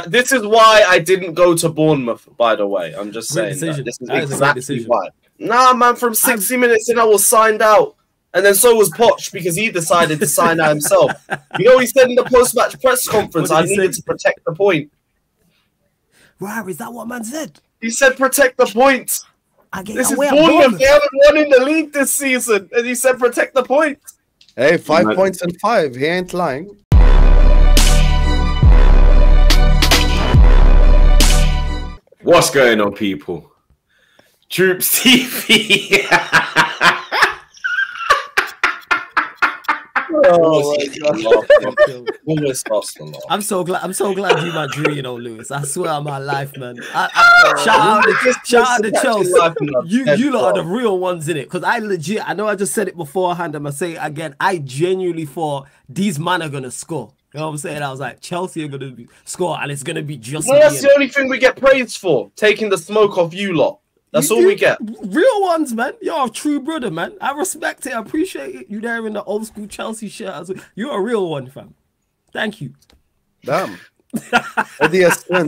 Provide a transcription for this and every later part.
This is why I didn't go to Bournemouth, by the way. I'm just saying that. This is exactly why. Nah, man, from 60 minutes in, I was signed out. And then so was Poch because he decided to sign out himself. You know, he said in the post-match press conference, I needed to protect the point. Wow, is that what man said? He said protect the point. This is Bournemouth. They haven't won in the league this season. And he said protect the point. Hey, 5 points and 5. He ain't lying. What's going on, people? TroopzTV. Oh my God. I'm so glad you my dream, you know, Lewis. I swear on my life, man. Shout out to Chelsea. You lot are the real ones in it. Because I know I just said it beforehand. I'm gonna say it again. I genuinely thought these men are gonna score. You know what I'm saying? I was like, Chelsea are gonna score, and it's gonna be just. No, that's the only thing we get praised for. Taking the smoke off you lot. That's all we get. Real ones, man. You're a true brother, man. I respect it. I appreciate it. You there in the old school Chelsea shirt. You're a real one, fam. Thank you. Damn. You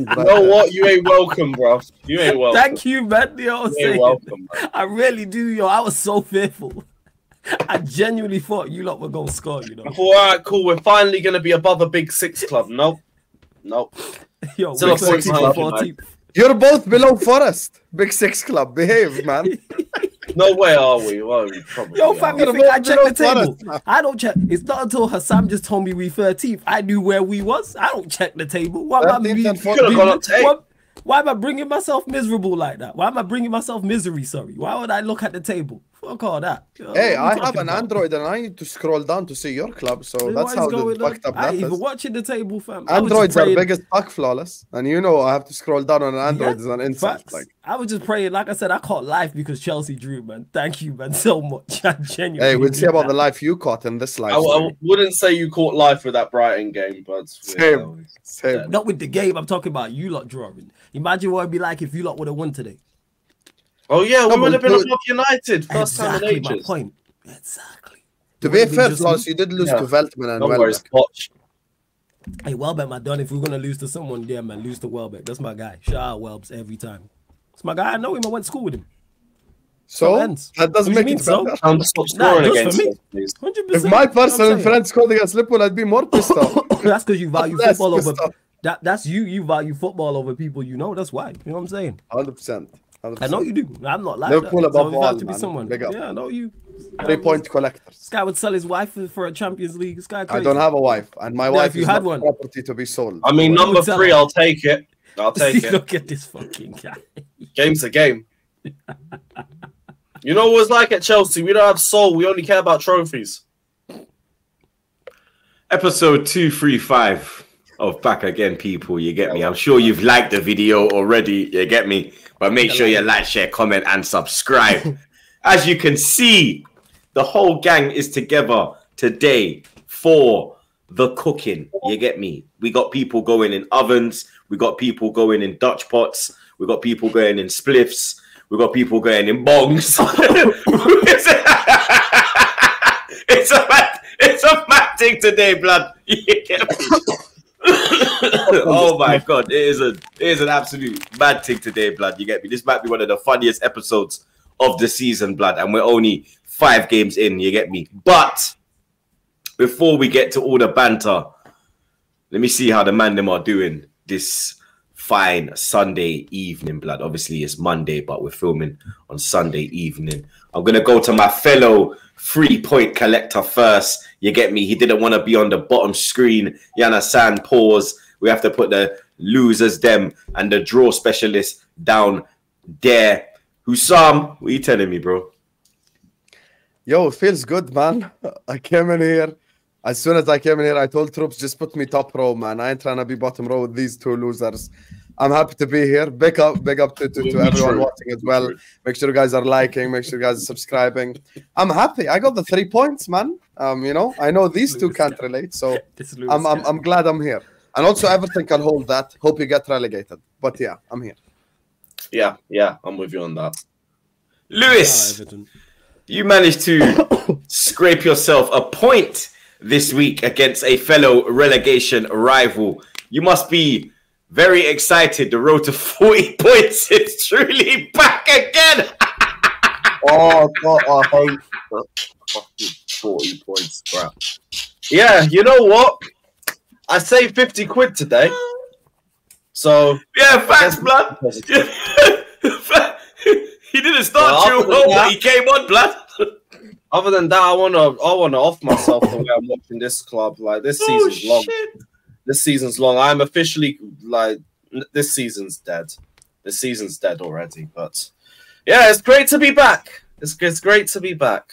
know what? You ain't welcome, bro. You ain't welcome. Thank you, man. You know what I'm saying? Welcome, I really do, yo. I was so fearful. I genuinely thought you lot were going to score, you know. I thought, all right, cool. We're finally going to be above a big six club. Nope. Yo, still a 14th. You're both below Forest. Big Six club. Behave, man. No way are we? Well, we probably yo, fam, you think I check the table? I don't check. It's not until Hassam just told me we 13th. I knew where we was. I don't check the table. Why am I bringing myself miserable like that? Why am I bringing myself misery? Sorry. Why would I look at the table? Fuck all that. Hey, I have an Android and I need to scroll down to see your club. So that's how the fucked up that is. Even watching the table, fam. Androids are biggest fuck flawless. And you know I have to scroll down on an Android is an insult. Like, I was just praying. Like I said, I caught life because Chelsea drew, man. Thank you, man, so much. I genuinely. Hey, we'll see about the life you caught in this life. I wouldn't say you caught life with that Brighton game, but same. Not with the game. I'm talking about you lot drawing. Imagine what it'd be like if you lot would have won today. Oh yeah, we would have been above United first time in ages. My point. Exactly. To be fair, Floss, you did lose to Veltman and Welbeck. Hey, Welbeck, my done. If we're gonna lose to someone, yeah, man, lose to Welbeck. That's my guy. Shout out Welbs every time. It's my guy. I know him. I went to school with him. So that doesn't make it better. Stop scoring against me, please. 100%. If my personal friend scored against Liverpool, I'd be more pissed off. That's because you value football over. That's you value football over people. You know that's why. You know what I'm saying? 100%. I know you do. I'm not like Liverpool above all, have to be someone. Yeah, I know you. 3-point collectors. This guy would sell his wife for a Champions League. This guy crazy. I don't have a wife, and my wife is not property to be sold. I mean, number 3, I'll take it. I'll take it. Look at this fucking guy. Game's a game. You know what it's like at Chelsea? We don't have soul. We only care about trophies. Episode 235 of Back Again, people. You get me? I'm sure you've liked the video already. You get me? But make sure you like, share, comment, and subscribe. As you can see, the whole gang is together today for the cooking. You get me? We got people going in ovens. We got people going in Dutch pots. We got people going in spliffs. We got people going in bongs. It's a mad thing today, blood. You get me? Oh my god, it is an absolute mad thing today, blood. You get me? This might be one of the funniest episodes of the season, blood, and we're only 5 games in. You get me? But before we get to all the banter, let me see how the man them are doing this fine Sunday evening, blood. Obviously it's Monday, but we're filming on Sunday evening. I'm gonna go to my fellow 3-point collector first. You get me? He didn't want to be on the bottom screen. Yana San pause. We have to put the losers, them, and the draw specialist down there. Hussam, what are you telling me, bro? Yo, it feels good, man. I came in here. As soon as I came in here, I told Troops, just put me top row, man. I ain't trying to be bottom row with these 2 losers. I'm happy to be here. Big up to everyone watching as well. Make sure you guys are liking. Make sure you guys are subscribing. I'm happy. I got the 3 points, man. You know, I know these 2 can't relate, so I'm glad I'm here. And also, Everton can hold that. Hope you get relegated. But yeah, I'm here. Yeah, I'm with you on that. Lewis, you managed to scrape yourself a point this week against a fellow relegation rival. You must be Very excited. The road to 40 points is truly back again. Oh, God, I hope fucking 40 points, crap. Yeah, you know what? I saved 50 quid today. So yeah, facts, blood. He didn't start too well, but he came on, blood. Other than that, I wanna off myself the way I'm watching this club. Like this season's long. This season's long. I'm officially like this season's dead. This season's dead already. But yeah, it's great to be back. It's great to be back.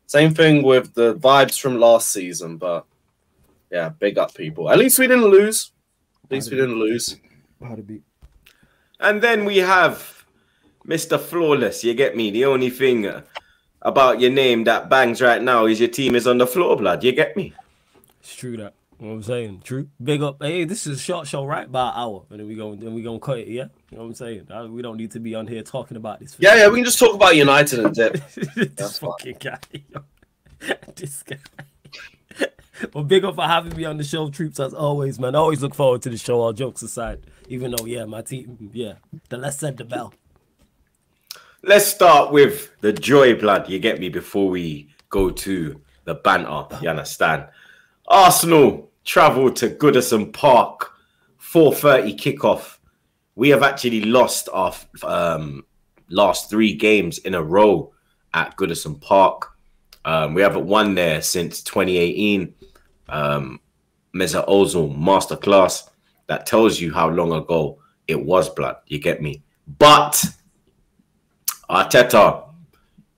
Same thing with the vibes from last season, but yeah, big up people. At least we didn't lose. How to beat. And then we have Mr. Flawless. You get me? The only thing about your name that bangs right now is your team is on the floor, blood. You get me? It's true that. You know what I'm saying? True. Big up. Hey, this is a short show, right? About an hour. And then we gonna cut it, yeah? You know what I'm saying? We don't need to be on here talking about this. Yeah, we can just talk about United and dip. This fucking guy. This guy. Well, big up for having me on the show, Troops, as always, man. I always look forward to the show, all jokes aside. Even though, yeah, my team, yeah. The less said, the bell. Let's start with the joy, blood. You get me? Before we go to the banter, you understand? Arsenal travelled to Goodison Park, 4:30 kickoff. We have actually lost our last 3 games in a row at Goodison Park. We haven't won there since 2018. Meza Ozil masterclass. That tells you how long ago it was, blood. You get me? But Arteta,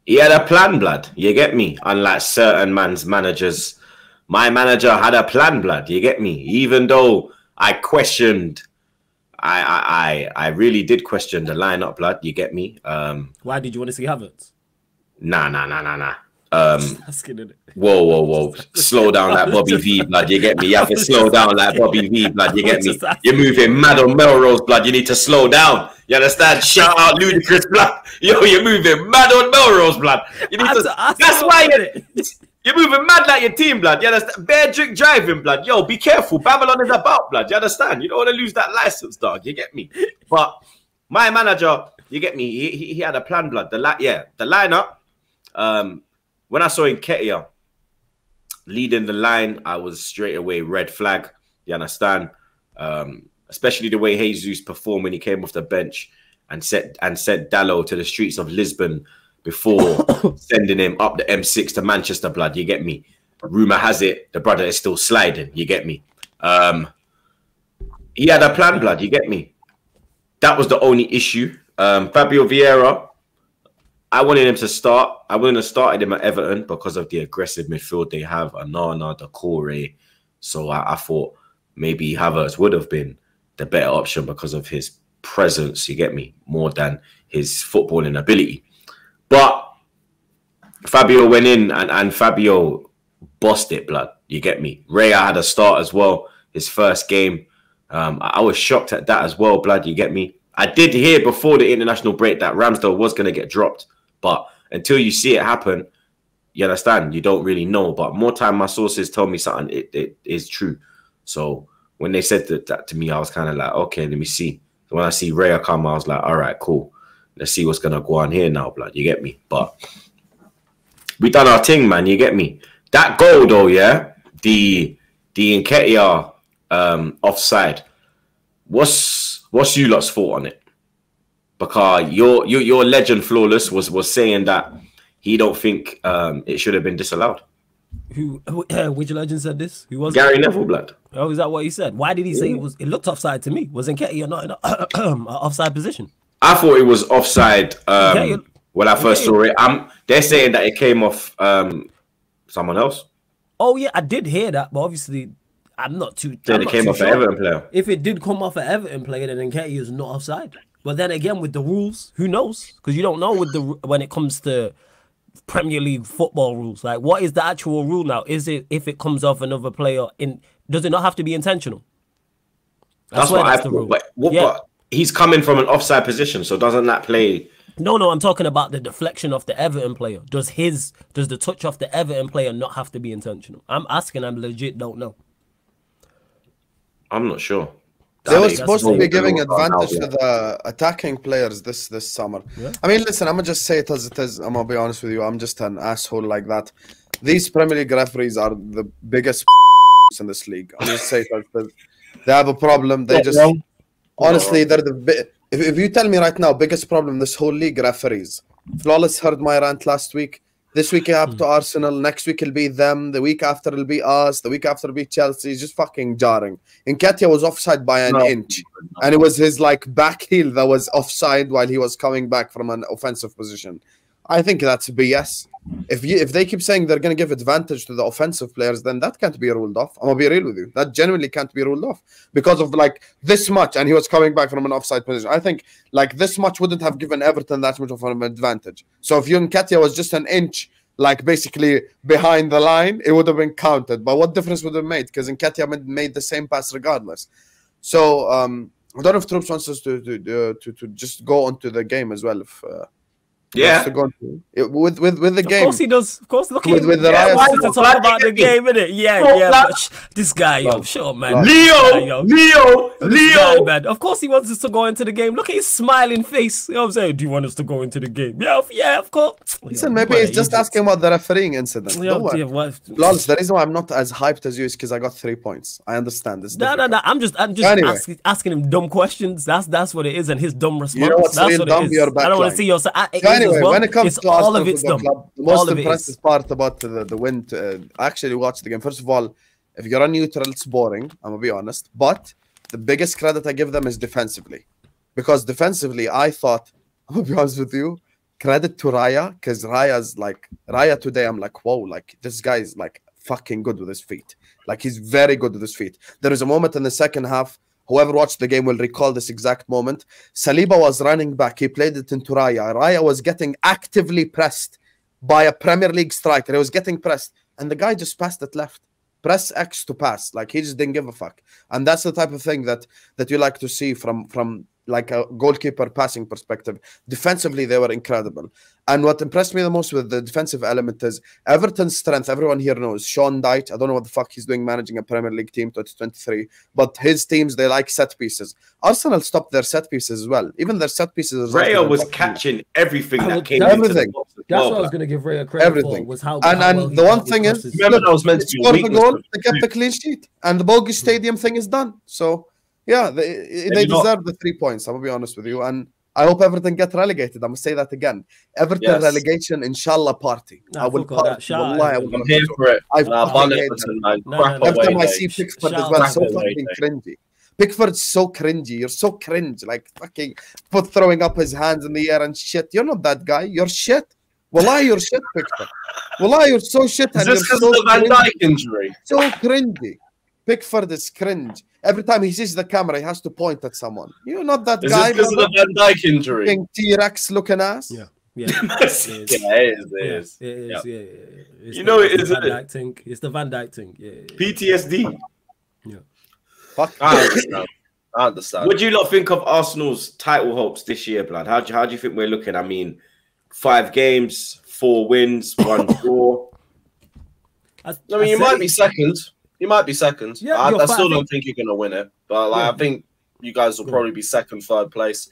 he had a plan, blood. You get me? Unlike certain managers, my manager had a plan, blood. You get me? Even though I questioned, I really did question the lineup, blood. You get me? Why did you want to see Havertz? Nah. Whoa. Slow down like Bobby V, blood. You get me? You have to slow down like Bobby V, blood. You get me? You're moving mad on Melrose, blood. You need to slow down. You understand? Shout out Ludacris, blood. Yo, you're moving mad on Melrose, blood. You need to. That's why you're moving mad like your team, blood. You understand? Bear drink driving, blood. Yo, be careful. Babylon is about, blood. You understand? You don't want to lose that license, dog. You get me? But my manager, you get me? He had a plan, blood. The lineup. When I saw Nketiah leading the line, I was straight away red flag. You understand? Especially the way Jesus performed when he came off the bench and sent Dalot to the streets of Lisbon before sending him up the M6 to Manchester, blood. You get me? Rumor has it the brother is still sliding. You get me? He had a plan, blood. You get me? That was the only issue. Fabio Vieira, I wanted him to start. I wouldn't have started him at Everton because of the aggressive midfield they have, Anana, Decore. So I thought maybe Havertz would have been the better option because of his presence, you get me, more than his footballing ability. But Fabio went in and Fabio bossed it, blood. You get me? Raya had a start as well, his first game. I was shocked at that as well, blood. You get me? I did hear before the international break that Ramsdale was going to get dropped. But until you see it happen, you understand, you don't really know. But more time my sources tell me something, it is true. So when they said that to me, I was kind of like, okay, let me see. So when I see Raya come, I was like, all right, cool. Let's see what's going to go on here now, blood. You get me? But we done our thing, man. You get me? That goal, though, yeah? The Nketiah offside. What's you lot's thought on it? Because your legend Flawless was saying that he don't think it should have been disallowed. Which legend said this? Who was Gary Neville, blood? Oh, is that what he said? Why did he say it looked offside to me? Was Nketiah not in an offside position? I thought it was offside when I first saw it. They're saying that it came off someone else. Oh yeah, I did hear that, but obviously I'm not too. Then it came off an Everton player. If it did come off an Everton player, then Nketiah is not offside. But then again, with the rules, who knows? Because you don't know when it comes to Premier League football rules. Like, what is the actual rule now? Is it if it comes off another player? Does it not have to be intentional? That's what I thought. But he's coming from an offside position, so doesn't that play? No, I'm talking about the deflection of the Everton player. Does the touch of the Everton player not have to be intentional? I'm asking. I'm legit don't know. I'm not sure. They were supposed to be giving advantage to the attacking players this summer. Yeah. I mean, listen, I'm gonna just say it as it is. I'm gonna be honest with you. I'm just an asshole like that. These Premier League referees are the biggest in this league. I'm just saying that they have a problem. They just honestly, they're the. If you tell me right now, biggest problem this whole league, referees. Flawless heard my rant last week. This week it happened to Arsenal. Next week it'll be them. The week after it'll be us. The week after it'll be Chelsea. It's just fucking jarring. Nketiah was offside by an inch. And it was his like back heel that was offside while he was coming back from an offensive position. I think that's BS. If they keep saying they're going to give advantage to the offensive players, then that can't be ruled off. I'm going to be real with you. That genuinely can't be ruled off because of like this much, and he was coming back from an offside position. I think like this much wouldn't have given Everton that much of an advantage. So if Nketiah was just an inch, like basically behind the line, it would have been counted. But what difference would it have made? Because Nketiah made the same pass regardless. So I don't know if Troops wants us to just go onto the game as well. If yeah, with the game. Of course he does. Of course, look with the why to talk about the game, innit? Yeah. But this guy, yo, shut up, man. Leo, man. Of course he wants us to go into the game. Look at his smiling face. You know what I'm saying? Do you want us to go into the game? Yeah, of course. Listen, maybe he's just asking about the refereeing incident. Lawrence, the reason why I'm not as hyped as you is because I got 3 points. I understand this. No. I'm just anyway. asking him dumb questions. That's what it is, and his dumb response. You know what's that's real what dumb? It is. I don't want to see your. Anyway, when it comes to all of it's dumb. Club, the most impressive part about the win, I actually watched the game. First of all, if you're on neutral, it's boring. I'm gonna be honest. But the biggest credit I give them is defensively, because defensively, I thought, I'm gonna be honest with you, credit to Raya, because Raya today, I'm like, whoa, like this guy's like fucking good with his feet. Like he's very good with his feet. There is a moment in the second half. Whoever watched the game will recall this exact moment. Saliba was running back. He played it into Raya. Raya was getting actively pressed by a Premier League striker. He was getting pressed. And the guy just passed it left. Press X to pass. Like, he just didn't give a fuck. And that's the type of thing that you like to see from like a goalkeeper passing perspective. Defensively, they were incredible. And what impressed me the most with the defensive element is Everton's strength. Everyone here knows Sean Dyche. I don't know what the fuck he's doing managing a Premier League team 2023, but his teams, they like set pieces. Arsenal stopped their set pieces as well. Even their set pieces. Raya was catching everything that came everything. That's what I was going to give Raya credit for. Was how and the one thing is, remember, I was meant to scored the goal, they kept the clean sheet, and the Bogus Stadium thing is done. So yeah, they deserve the 3 points. I'm gonna be honest with you, and I hope Everton get relegated. I'm gonna say that again. Everton relegation, inshallah, party. I will party. I'm here for it. Every time I see Pickford as well, so fucking cringy. Pickford's so cringy. You're so cringe. Like fucking throwing up his hands in the air and shit. You're not that guy. You're shit. Wallah, you're shit, Pickford. Wallah, you're so shit. Is this because of the Van Dijk injury? So cringy. Pickford is cringe. Every time he sees the camera, he has to point at someone. You're not that guy. Is this because of the Van Dijk injury? T-Rex looking ass. Yeah. It is. You know it is, isn't it? It's the Van Dijk thing. Yeah. PTSD. Yeah. Fuck. I understand. What do you lot think of Arsenal's title hopes this year, blood? How do you think we're looking? I mean, 5 games, 4 wins, 1 draw. I mean, you might be second. You might be second. Yeah, I still don't think you're going to win it. But I think you guys will probably be second, third place.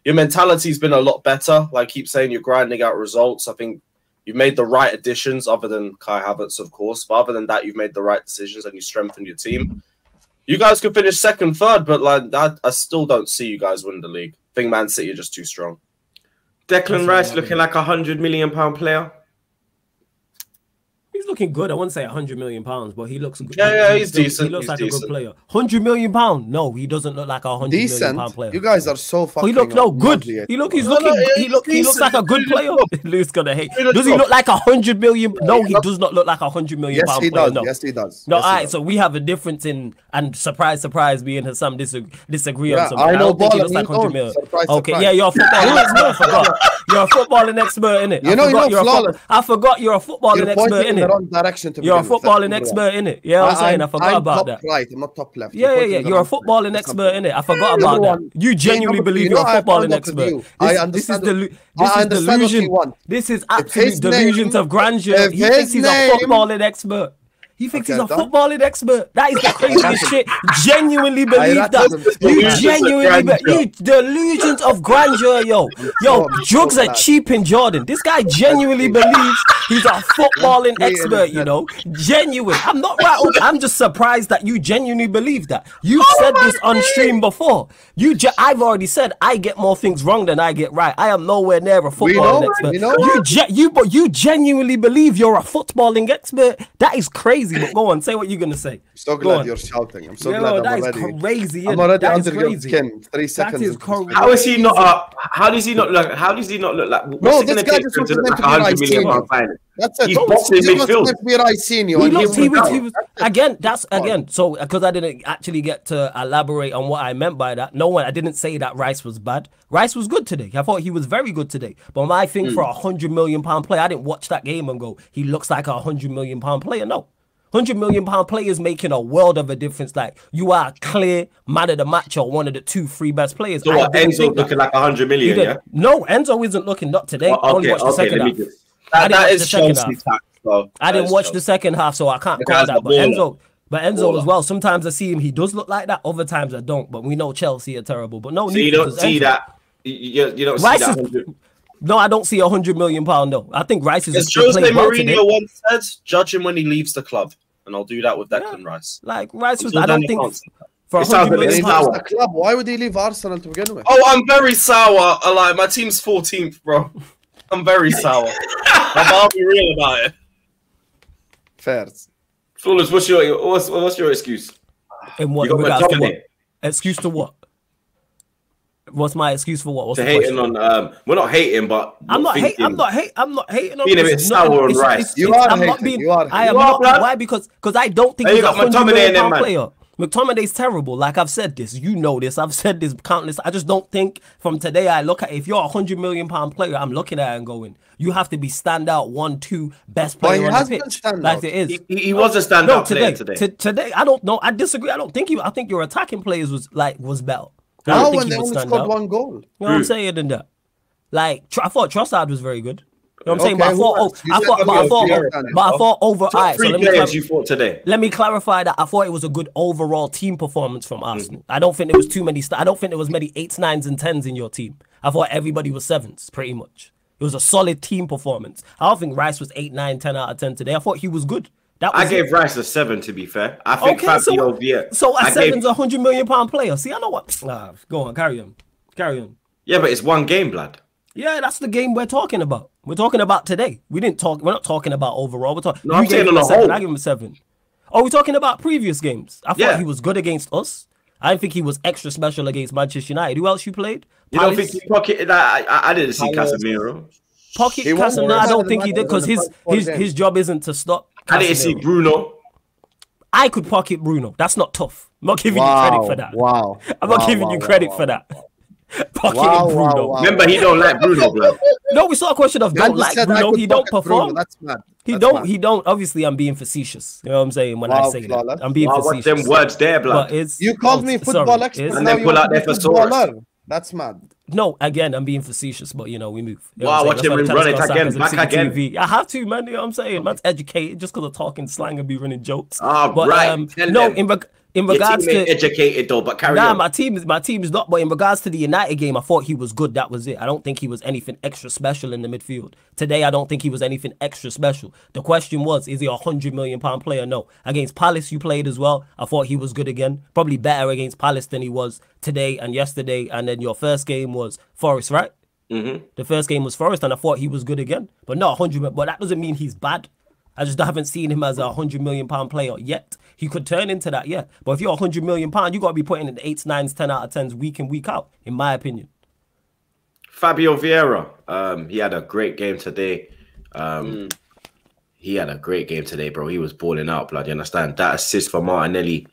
Your mentality's been a lot better. Like, keep saying you're grinding out results. I think you've made the right additions, other than Kai Havertz, of course. But other than that, you've made the right decisions and you strengthened your team. You guys could finish second, third, but like I still don't see you guys win the league. I think Man City are just too strong. Declan Rice looking like £100 million player. He's looking good. I wouldn't say £100 million, but he looks good. Yeah, he's decent. He looks like a good player. £100 million? No, he doesn't look like £100 million player. You guys are so fucking. He looks good. He looks like a good player. Luke's gonna hate. Does he look like £100 million? No, he does not look like £100 million. Yes, he does. No. Yes, he does. No, all right. So we have a difference in, and surprise, me and Hassam disagree on something. I know think he looks like £100 million. Okay, yeah, you're a footballing expert. I forgot. You're a footballing expert, innit? I forgot you're a footballing expert, innit? You're a footballing expert, innit? Yeah, I'm saying I forgot about that. Right, I'm not top left. Yeah. You're a footballing expert, innit? I forgot about that. You genuinely believe you're a footballing expert. This is delusion. This is absolute delusions of grandeur. He thinks he's a footballing expert. He thinks he's a footballing expert. That is the craziest shit. Genuinely believe that. You genuinely believe. Delusions of grandeur, yo. Drugs are cheap in Jordan. This guy genuinely believes he's a footballing expert, you know. Genuine. I'm not right. I'm just surprised that you genuinely believe that. You've said this on stream before. I've already said I get more things wrong than I get right. I am nowhere near a footballing expert. You genuinely believe you're a footballing expert. That is crazy. But go on, say what you're gonna say. I'm so glad you're shouting. I'm so glad that is crazy. I'm already under your skin. 3 seconds. That is crazy. How is he not? How does he not look? How does he not look like? No, this guy just wants to look like 100 million pound. That's it. He's boxing midfield. He was again. That's again. So because I didn't actually get to elaborate on what I meant by that. I didn't say that Rice was bad. Rice was good today. I thought he was very good today. But my thing for £100 million player, I didn't watch that game and go, he looks like £100 million player. No. £100 million players making a world of a difference. Like, you are a clear man of the match or one of the 2-3 best players. So what, Enzo looking like 100 million, yeah? No, Enzo isn't looking, not today. Well, only watched the second half. That is Chelsea tax, bro. I didn't watch the second half, so I can't call that. But Enzo as well. Sometimes I see him, he does look like that. Other times I don't. But we know Chelsea are terrible. But no, so you don't see that. You don't see that. No, I don't see £100 million. No, I think Rice is. As Jose Mourinho once said, judge him when he leaves the club, and I'll do that with Declan Rice. Like Rice was, I don't think for £100 million. Club. Why would he leave Arsenal to begin with? Oh, I'm very sour. Like, my team's 14th, bro. I'm very sour. I'll be real about it. Fair. Flawless, what's your excuse? In what regards to what? Excuse to what? What's my excuse for what? What's to hating on we're not hating, but I'm not hating on being a bit sour on Rice. You are hating. I am not. Why? Because I don't think he's a £100 million player. McTominay's terrible. Like, I've said this, you know this. I've said this countless. I just don't think from today I look at, if you're a £100 million player, I'm looking at it and going, you have to be standout 1-2 best player on the pitch. Like it is. He was a standout player today. Today, I don't know. I disagree. I don't think I think your attacking players was better. How when they only scored 1 goal? You know what I'm saying? Than that. Like, I thought Trossard was very good. You know what I'm saying? But I thought over. So you thought today. Let me clarify that. I thought it was a good overall team performance from Arsenal. I don't think there was too many. I don't think there was many 8s, 9s, and 10s in your team. I thought everybody was 7s, pretty much. It was a solid team performance. I don't think Rice was 8, 9, 10 out of 10 today. I thought he was good. I gave Rice a 7, to be fair. I think Fabio Vieira. So a 7's a £100 million player. See, I know what. Go on, carry on. Yeah, but it's one game, blood. Yeah, that's the game we're talking about. We're talking about today. We're not talking about overall. We're talking. No, I'm saying on the whole. I give him a 7. Oh, we're talking about previous games. I thought he was good against us. I didn't think he was extra special against Manchester United. Who else you played? You don't think he pocketed that? I didn't see Casemiro. Casemiro, I don't think he did, because his job isn't to stop Casemiro. I didn't see Bruno. I could pocket Bruno. That's not tough. I'm not giving you credit for that. I'm not giving you credit for that. Pocketing Bruno. Remember, he don't like Bruno, bro. No, it's not a question of don't like Bruno. He don't perform. That's mad. He don't. Obviously, I'm being facetious. You know what I'm saying when I say that. I'm being facetious. What's them words there, blood? You called me football expert, and then pull out their thesaurus. That's mad. No, again, I'm being facetious, but we move. Wow, watch him run it again, back again. TV. I have to, man. You know what I'm saying? Man's educated just because of talking slang and be running jokes. Right. No, in regards to educated though, but carry on. my team is not. But in regards to the United game, I thought he was good. That was it. I don't think he was anything extra special in the midfield today. I don't think he was anything extra special. The question was, is he a £100 million player? No. Against Palace, you played as well. I thought he was good again. Probably better against Palace than he was today and yesterday. And then your first game was Forest, right? Mm-hmm. The first game was Forest, and I thought he was good again. But not 100. But that doesn't mean he's bad. I just haven't seen him as a £100 million player yet. He could turn into that, yeah. But if you're £100 million, you got to be putting in the 8s, 9s, 10 out of 10s week in, week out, in my opinion. Fabio Vieira, he had a great game today. He had a great game today, bro. He was balling out, blood. You understand? That assist for Martinelli,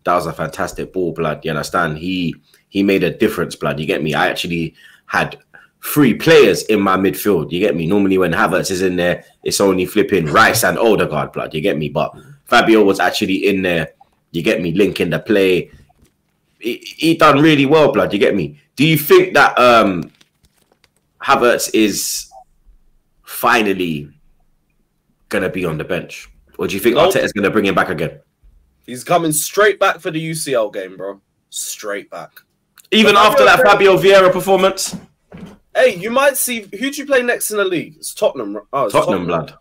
that was a fantastic ball, blood. You understand? He made a difference, blood. You get me? I actually had 3 players in my midfield. You get me? Normally when Havertz is in there, it's only flipping Rice and Odegaard, blood. You get me? But Fabio was actually in there. You get me? Linking the play. He done really well, blood. You get me? Do you think that Havertz is finally gonna be on the bench Or do you think Arteta's going to bring him back again? He's coming straight back for the UCL game, bro. Straight back. Even after that Fabio Vieira performance? Hey, you might see... Who do you play next in the league? It's Tottenham. Oh, it's Tottenham, blood.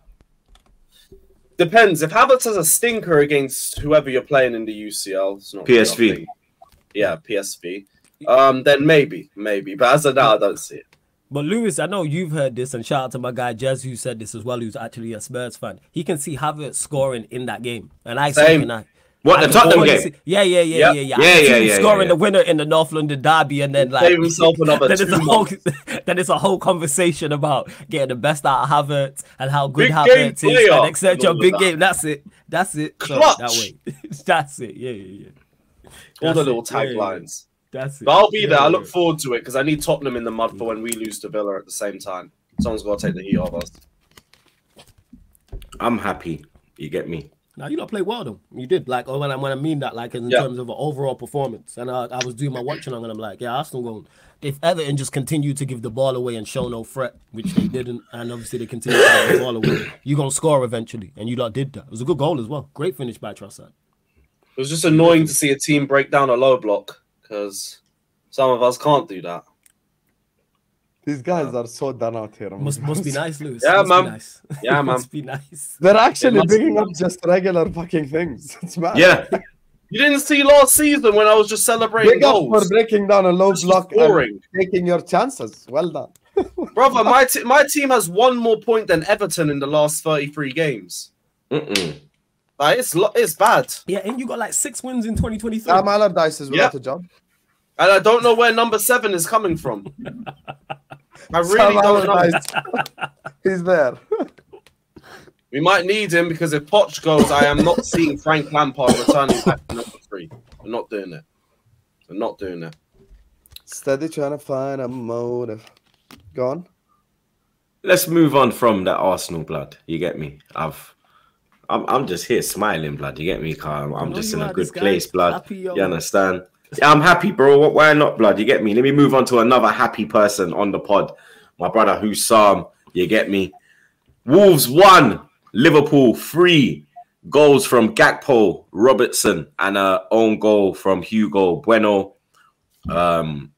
Depends. If Havertz has a stinker against whoever you're playing in the UCL... It's not PSV. Yeah, PSV. Then maybe. But as of now, I don't see it. But Lewis, I know you've heard this, and shout out to my guy Jez who said this as well, who's actually a Spurs fan. He can see Havertz scoring in that game. And I see What, the Tottenham game? Yeah. Scoring the winner in the North London derby, and then like himself another then it's a whole conversation about getting the best out of Havertz and how good Havertz is, and etc. Big game. That's it. So, that way. That's it. Yeah. All the little taglines. That's it. But I'll be there. I look forward to it because I need Tottenham in the mud for when we lose to Villa at the same time. Someone's got to take the heat off us. I'm happy. You get me? Now, you don't play well, though. You did. Like, when I mean that, like, in terms of an overall performance. And I was doing my watching on, and I'm like, yeah, Arsenal going. If Everton just continue to give the ball away and show no threat, which they didn't, and obviously they continue to give the ball away, you're going to score eventually. And you lot did that. It was a good goal as well. Great finish by Trossard. It was just annoying to see a team break down a low block because some of us can't do that. These guys are so done out here. Must be nice, Lewis. Yeah, must man. Be nice. Yeah, man. Must be nice. They're actually picking up just regular fucking things. It's mad. Yeah. You didn't see last season when I was just celebrating goals. For breaking down a low block and taking your chances. Well done. Brother, my team has one more point than Everton in the last 33 games. Like, it's bad. Yeah, and you got like 6 wins in 2023. Sam Allardyce is without a job. And I don't know where number 7 is coming from. I really don't know. He's there. We might need him because if Poch goes, I am not seeing Frank Lampard returning back to number 3. We're not doing it. We're not doing it. Steady trying to find a motive. Go on. Let's move on from that Arsenal, blood. You get me? I'm just here smiling, blood. You get me, Carl? I'm just in a good place, blood. Happy, you understand? Yeah, I'm happy, bro. Why not, blood? You get me? Let me move on to another happy person on the pod. My brother Hussam. You get me? Wolves 1, Liverpool 3. Goals from Gakpo, Robertson, and an own goal from Hugo Bueno. Hwang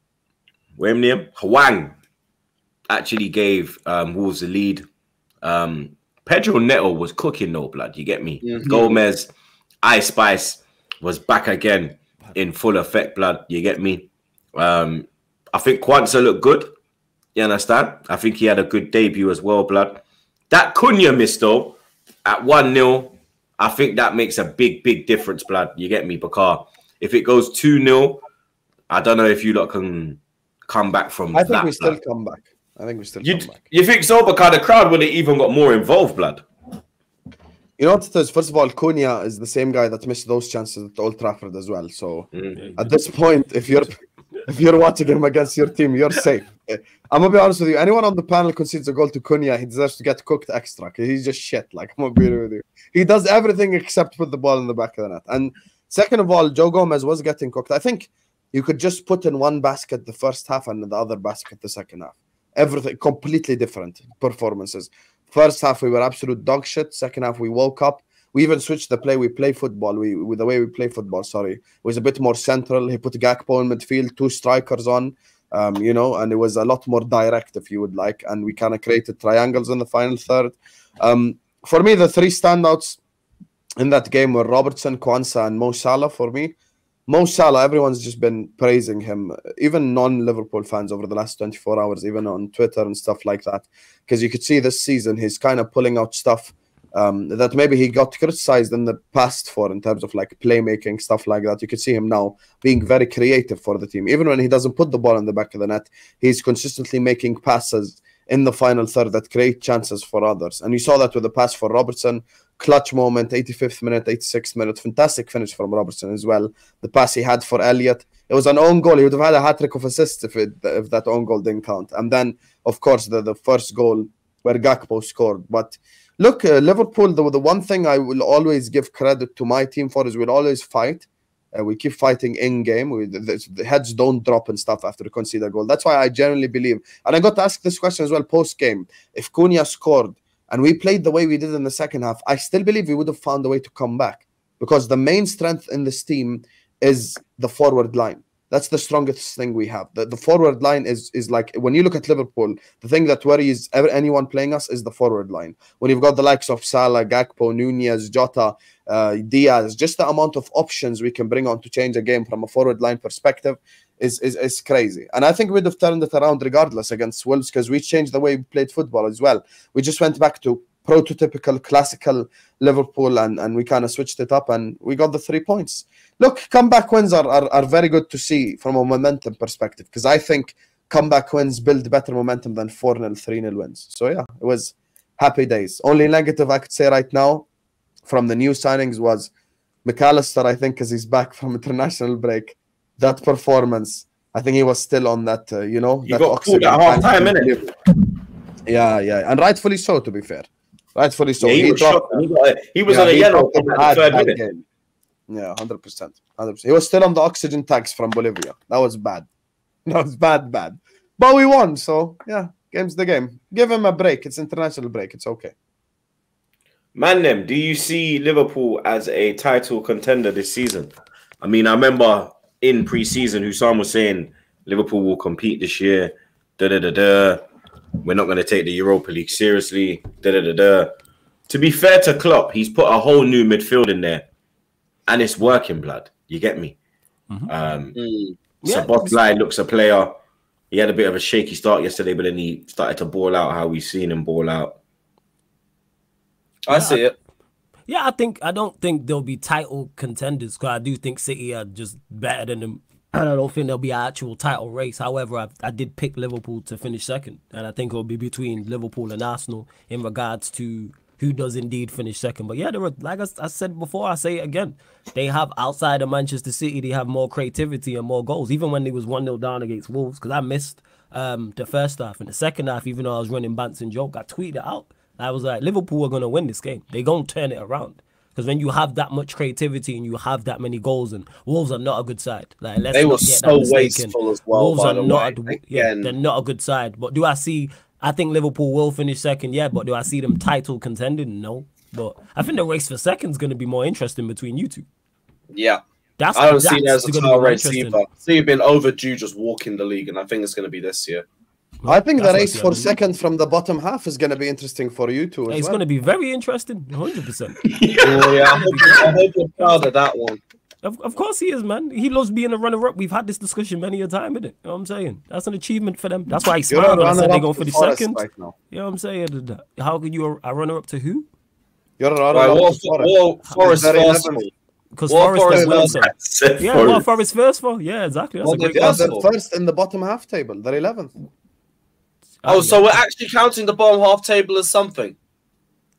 actually gave Wolves the lead. Pedro Neto was cooking, though, blood. You get me? Gomez, Ice Spice was back again in full effect, blood. You get me? I think Kwanzaa looked good. You understand? I think he had a good debut as well, blood. That Cunha miss, though, at 1-0, I think that makes a big, big difference, blood. You get me? Because if it goes 2-0, I don't know if you lot can come back from that. I think we still come back. come back. You think so? Because the crowd would have even got more involved, blood. You know what it is? First of all, Cunha is the same guy that missed those chances at Old Trafford as well. So at this point, if you're watching him against your team, you're safe. I'm gonna be honest with you. Anyone on the panel concedes a goal to Cunha, he deserves to get cooked extra. He's just shit. Like, I'm gonna be real with you. He does everything except put the ball in the back of the net. And second of all, Joe Gomez was getting cooked. I think you could just put in one basket the first half and the other basket the second half. Everything completely different performances. First half we were absolute dog shit. Second half we woke up. We even switched the play. We play football. With the way we play football, it was a bit more central. He put Gakpo in midfield, 2 strikers on, you know, and it was a lot more direct, if you would like. And we kind of created triangles in the final third. For me, the 3 standouts in that game were Robertson, Kwanzaa, and Mo Salah. For me, Mo Salah, everyone's just been praising him, even non-Liverpool fans over the last 24 hours, even on Twitter and stuff like that. Because you could see this season he's kind of pulling out stuff that maybe he got criticized in the past for, in terms of like playmaking, stuff like that. You could see him now being very creative for the team. Even when he doesn't put the ball in the back of the net, he's consistently making passes in the final third that create chances for others. And you saw that with the pass for Robertson. Clutch moment, 85th minute, 86th minute. Fantastic finish from Robertson as well. The pass he had for Elliott. It was an own goal. He would have had a hat-trick of assists if that own goal didn't count. And then, of course, the first goal where Gakpo scored. But look, Liverpool, the one thing I will always give credit to my team for is we'll always fight. We keep fighting in-game. The heads don't drop and stuff after we concede a goal. That's why I genuinely believe. And I got to ask this question as well post-game. If Cunha scored, and we played the way we did in the second half, I still believe we would have found a way to come back, because the main strength in this team is the forward line. That's the strongest thing we have. The forward line is like, when you look at Liverpool, the thing that worries anyone playing us is the forward line. When you've got the likes of Salah, Gakpo, Nunez, Jota, Diaz, just the amount of options we can bring on to change a game from a forward line perspective is crazy. And I think we'd have turned it around regardless against Wolves, because we changed the way we played football as well. We just went back to prototypical, classical Liverpool, and we kind of switched it up, and we got the 3 points. Look, comeback wins are very good to see from a momentum perspective, because I think comeback wins build better momentum than 4-0, 3-0 wins. So yeah, it was happy days. Only negative I could say right now from the new signings was McAllister, I think, because he's back from international break. That performance, I think he was still on that, you know. He got pulled at half time, innit? Yeah. And rightfully so, to be fair. Rightfully so. Yeah, he was on a yellow at the third minute. Game. Yeah, 100%. 100%. He was still on the oxygen tags from Bolivia. That was bad. That was bad. But we won, so yeah, game's the game. Give him a break. It's international break. It's okay. Man, do you see Liverpool as a title contender this season? I mean, I remember in pre-season, Hussam was saying Liverpool will compete this year. We're not going to take the Europa League seriously. To be fair to Klopp, he's put a whole new midfield in there, and it's working, blood. You get me? Szoboszlai looks a player. He had a bit of a shaky start yesterday, but then he started to ball out how we've seen him ball out. I see it. Yeah, I don't think they'll be title contenders, because I do think City are just better than them. And I don't think there'll be an actual title race. However, I did pick Liverpool to finish second, and I think it'll be between Liverpool and Arsenal in regards to who does indeed finish second. But yeah, there were, like I said before, I say it again, they have, outside of Manchester City, they have more creativity and more goals. Even when they was 1-0 down against Wolves, because I missed the first half. In the second half, even though I was running bants and joke, I tweeted it out. I was like, Liverpool are going to win this game. They're going to turn it around. Because when you have that much creativity and you have that many goals, and Wolves are not a good side. Like, they were so wasteful as well. Wolves are not they're not a good side. But I think Liverpool will finish second, yeah. But do I see them title contending? No. But I think the race for second is going to be more interesting between you two. Yeah. I don't see it as a title race either. See, you've been overdue just walking the league, and I think it's going to be this year. I think the race for second from the bottom half is going to be interesting for you too. It's going to be very interesting, 100%. I hope you're proud of that one. Of course he is, man. He loves being a runner-up. We've had this discussion many a time, isn't it? You know what I'm saying? That's an achievement for them. That's why he smiled when I said they're going for the second. Right now. You know what I'm saying? How could you a runner-up to who? You're a runner-up to Forest first. Because Forest is what Forest first for? Yeah, exactly. That's a great they're first in the bottom half table. They're 11th. Oh, so we're actually counting the bottom half table as something.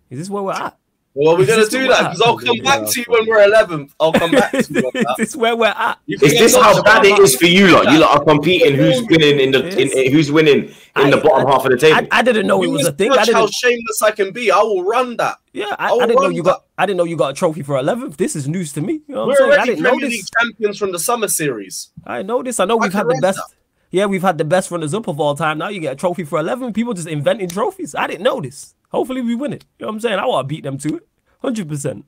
Is this where we're at? Well, we're going to do that, because I'll come back to you when we're 11th. I'll come back to you on that. Is this where we're at? Is this how bad it is for you lot? You lot are competing who's winning in the bottom half of the table. I didn't know it was a thing. How shameless I can be. I will run that. Yeah, I didn't know you got a trophy for 11th. This is news to me. You know what we're already Premier League champions from the summer series. I know this. I know we've had the best. Yeah, we've had the best runners-up of all time. Now you get a trophy for 11. People just inventing trophies. I didn't know this. Hopefully we win it. You know what I'm saying? I want to beat them to it. 100%.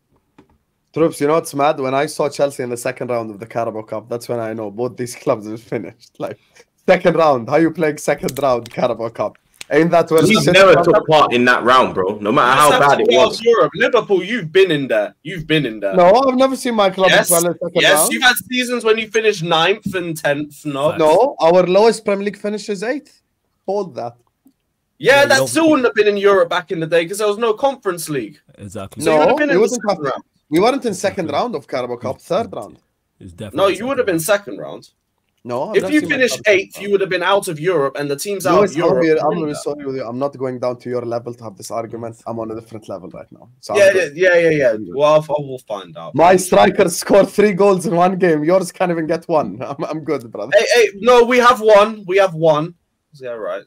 Troops, you know what's mad? When I saw Chelsea in the second round of the Carabao Cup, that's when I know both these clubs have finished. Like, second round. How you playing second round Carabao Cup? Ain't that where you never took part in that round, bro? No matter how bad it was. Europe. Liverpool, you've been in there. No, I've never seen my club in second round. You've had seasons when you finished 9th and 10th. No, our lowest Premier League finish is 8th. Hold that. Yeah, that still wouldn't have been in Europe back in the day, because there was no Conference League. Exactly. So we weren't in second round of Carabao Cup, third round. No, you would have been second round. No, if you finished 8th, you would have been out of Europe, and the teams out of Europe. I'm really sorry with you. I'm not going down to your level to have this argument. I'm on a different level right now. So yeah. Well, I will find out. My strikers scored 3 goals in one game. Yours can't even get 1. I'm good, brother. Hey, no, we have one. Yeah, right.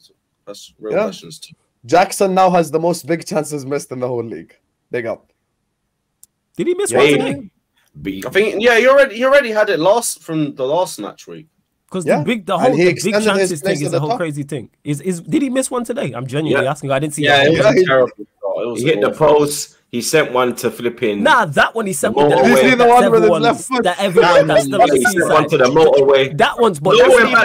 That's real questions too. Jackson now has the most big chances missed in the whole league. Big up. Did he miss one today? I think he already had it from the last match week. Because the big chances thing is the whole crazy thing. Did he miss one today? I'm genuinely asking. I didn't see. Yeah, it was a terrible Oh, he hit the post. He sent one to flipping. Nah, that one he sent with the one with his left foot. that everyone that's still on the He sent one seaside. to the motorway. That one's, but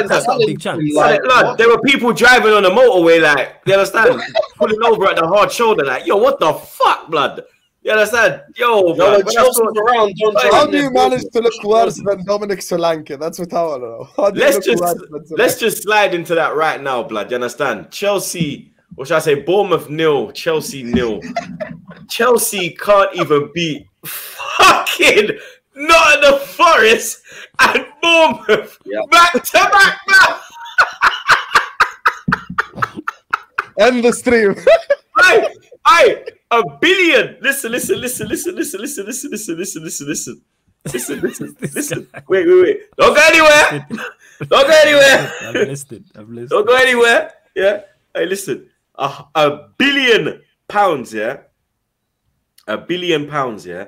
that's not a big chance. Like, Lad, there were people driving on the motorway, like, you understand? Pulling over at the hard shoulder, like, yo, what the fuck, blood? You understand? Yo, blood. Chelsea's around. How do you manage to look worse than Dominic Solanke? That's what I want to know. Let's just slide into that right now, blood. You understand? Chelsea, or should I say Bournemouth 0, Chelsea 0. Chelsea can't even beat fucking Nottingham Forest and Bournemouth back to back. End the stream. Aye, $1 billion. Listen. Wait. Don't go anywhere. I've listened. Don't go anywhere. Yeah. Hey, listen. £1 billion. Yeah. £1 billion. Yeah.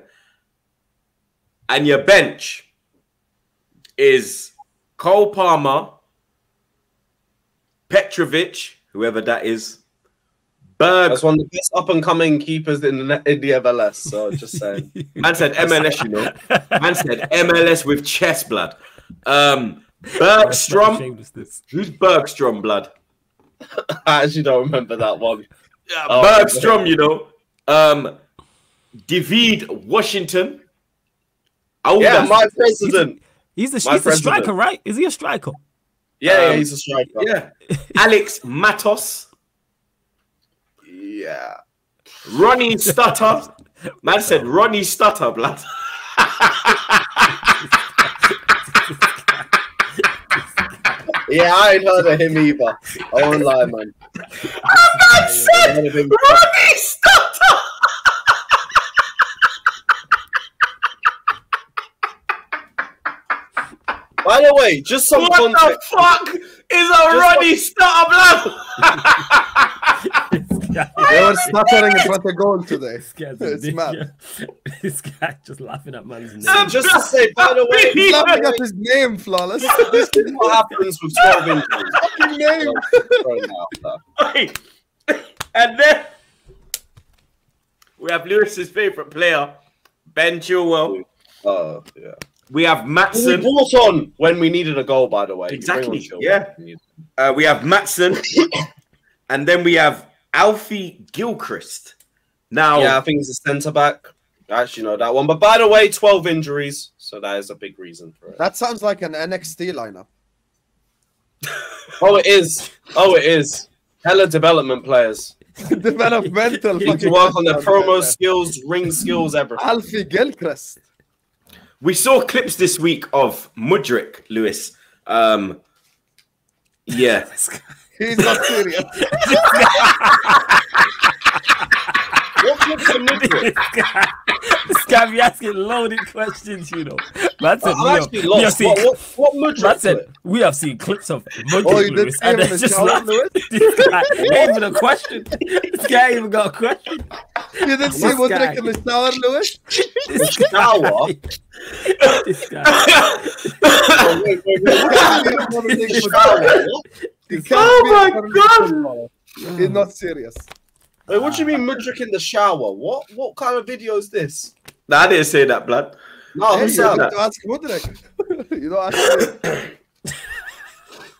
And your bench is Cole Palmer, Petrovic, whoever that is. Berg. That's one of the best up-and-coming keepers in the MLS, so just saying. Man said MLS, you know. Man said MLS with chest blood. Bergstrom. Who's Bergstrom, blood? I actually don't remember that one. Bergstrom, you know. David Washington. Yeah, my president. He's the striker, right? Is he a striker? Yeah, he's a striker. Yeah. Alex Matos. Yeah. Ronnie Stutter. Man said Ronnie Stutter, blood. Yeah, I ain't heard of him either. I won't lie, man. Man said Ronnie Stutter. By the way, just some what context. The fuck is a Ronnie Stutter, blood? They were stuttering in front of goal today. It's mad. This guy just laughing at man's name. Just to say, by the way, he's laughing at his name, Flawless. This is what happens with 12 injuries. Fucking name. And then we have Lewis's favorite player, Ben Chilwell. Oh, yeah. We have Maatson. We brought on when we needed a goal, by the way. Exactly. Yeah. We have Maatson. And then we have Alfie Gilchrist. Now, yeah, I think he's a centre back. I actually know that one. But by the way, 12 injuries. So that is a big reason for it. That sounds like an NXT lineup. Oh, it is. Oh, it is. Hella development players. Developmental. Need to work on their promo skills, ring skills, everything. Alfie Gilchrist. We saw clips this week of Mudryk, Lewis. Yeah. He's not serious. What clips of Mudryk? This guy be asking loaded questions, you know. That's it. I'm actually lost. What Mudryk? That's it. We have seen clips of Mudryk. Oh, you did see him in the shower, Lewis? This guy ain't even a question. This guy ain't even got a question. You didn't see Mudryk in the shower, Lewis? This shower? This guy. Oh my God! He's not serious. Wait, what do you mean Mudryk in the shower? What kind of video is this? Nah, I didn't say that, blood. No, who You said have that? to ask Mudryk. You don't ask me.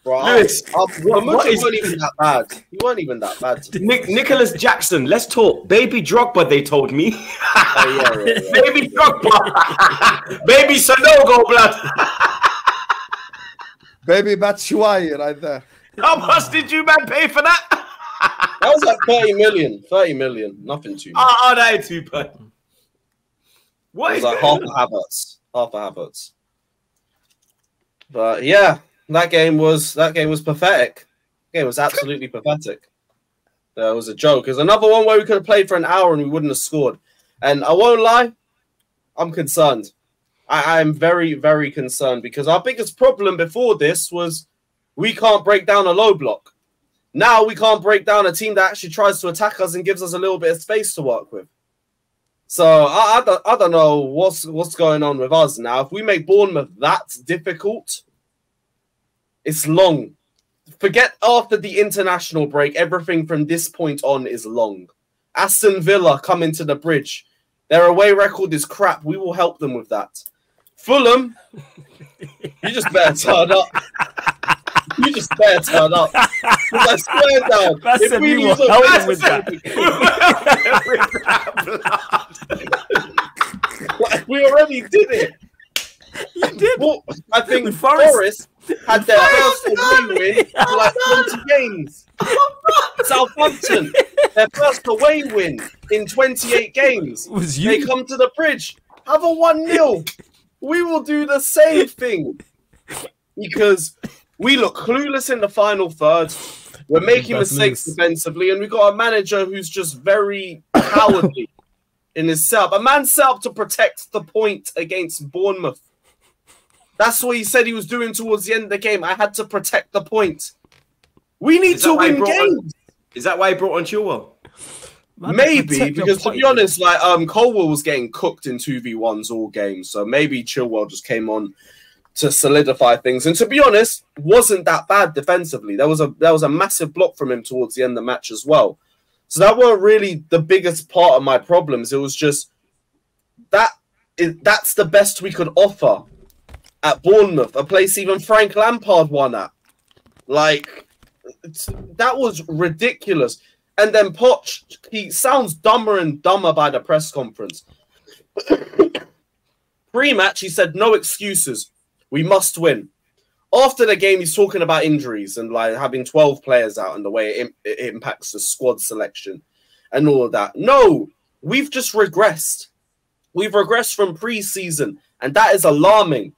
Bro, Lewis, Mudryk weren't even that bad. He weren't even that bad. Nicholas Jackson, let's talk. Baby Drogba, they told me. Yeah. Baby Drogba. Baby Sanogo, blood. Baby Batshuayi right there. How much did you, man, pay for that? That was like 30 million. 30 million. Nothing too much. Oh, that ain't too bad. What It is was like that? half a Havertz. But yeah, that game was pathetic. The game was absolutely pathetic. That was a joke. There's another one where we could have played for an hour and we wouldn't have scored. And I won't lie, I'm concerned. I'm very, very concerned because our biggest problem before this was we can't break down a low block. Now we can't break down a team that actually tries to attack us and gives us a little bit of space to work with. So I don't know what's going on with us now. If we make Bournemouth that difficult, it's long. Forget after the international break. Everything from this point on is long. Aston Villa coming to the Bridge. Their away record is crap. We will help them with that. Fulham, you just better turn up. You just better turn up. I swear down. If we lose with that. We already did it. You did. Well, I think Forest had their first away win in like 20 games. Southampton, their first away win in 28 games. They come to the Bridge, have a 1-0. We will do the same thing because we look clueless in the final third. We're making mistakes defensively, and we got a manager who's just very cowardly in his setup. A man set up to protect the point against Bournemouth. That's what he said he was doing towards the end of the game. I had to protect the point. We need to win games. Is that why he brought on Chilwell? Maybe, because to be honest, like Colwell was getting cooked in 2v1s all games, so maybe Chilwell just came on to solidify things. And to be honest, wasn't that bad defensively. There was a massive block from him towards the end of the match as well. So that weren't really the biggest part of my problems. It was just that's the best we could offer at Bournemouth, a place even Frank Lampard won at. Like, that was ridiculous. And then Poch, he sounds dumber and dumber by the press conference. Pre-match, he said, no excuses. We must win. After the game, he's talking about injuries and like having 12 players out and the way it impacts the squad selection and all of that. No, we've just regressed. We've regressed from pre-season, and that is alarming.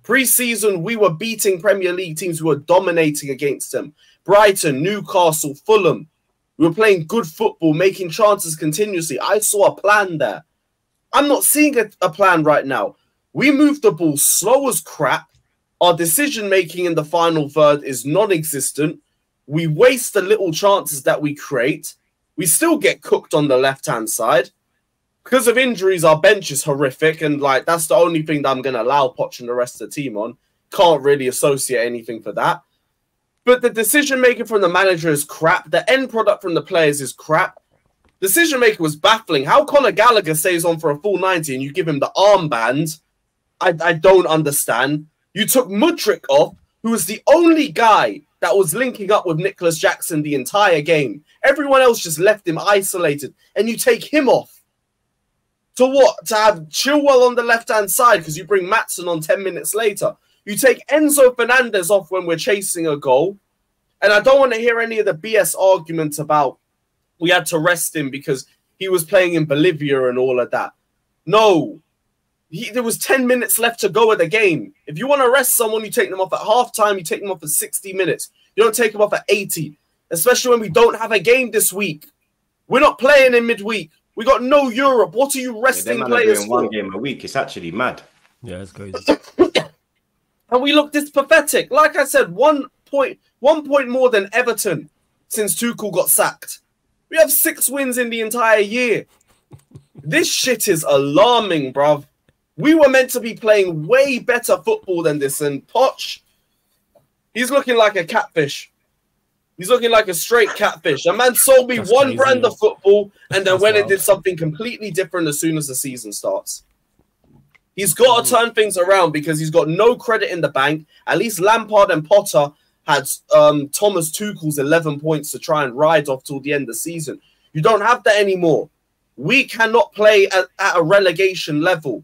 Pre-season, we were beating Premier League teams who were dominating against them. Brighton, Newcastle, Fulham. We were playing good football, making chances continuously. I saw a plan there. I'm not seeing a plan right now. We move the ball slow as crap. Our decision-making in the final third is non-existent. We waste the little chances that we create. We still get cooked on the left-hand side. Because of injuries, our bench is horrific. And like that's the only thing that I'm going to allow Poch and the rest of the team on. Can't really associate anything for that. But the decision-making from the manager is crap. The end product from the players is crap. Decision-making was baffling. How Conor Gallagher stays on for a full 90 and you give him the armband, I don't understand. You took Mudryk off, who was the only guy that was linking up with Nicholas Jackson the entire game. Everyone else just left him isolated. And you take him off. To what? To have Chilwell on the left-hand side because you bring Maatsen on 10 minutes later. You take Enzo Fernandez off when we're chasing a goal. And I don't want to hear any of the BS arguments about we had to rest him because he was playing in Bolivia and all of that. No. There was 10 minutes left to go of the game. If you want to rest someone, you take them off at halftime, you take them off at 60 minutes. You don't take them off at 80, especially when we don't have a game this week. We're not playing in midweek. We got no Europe. What are you resting players for? One game a week. It's actually mad. Yeah, it's crazy. And we look this pathetic. Like I said, 1 point more than Everton since Tuchel got sacked. We have 6 wins in the entire year. This shit is alarming, bruv. We were meant to be playing way better football than this. And Poch, he's looking like a catfish. He's looking like a straight catfish. A man sold me one brand of football and then went and did something completely different as soon as the season starts. He's got to turn things around because he's got no credit in the bank. At least Lampard and Potter had Thomas Tuchel's 11 points to try and ride off till the end of the season. You don't have that anymore. We cannot play at a relegation level.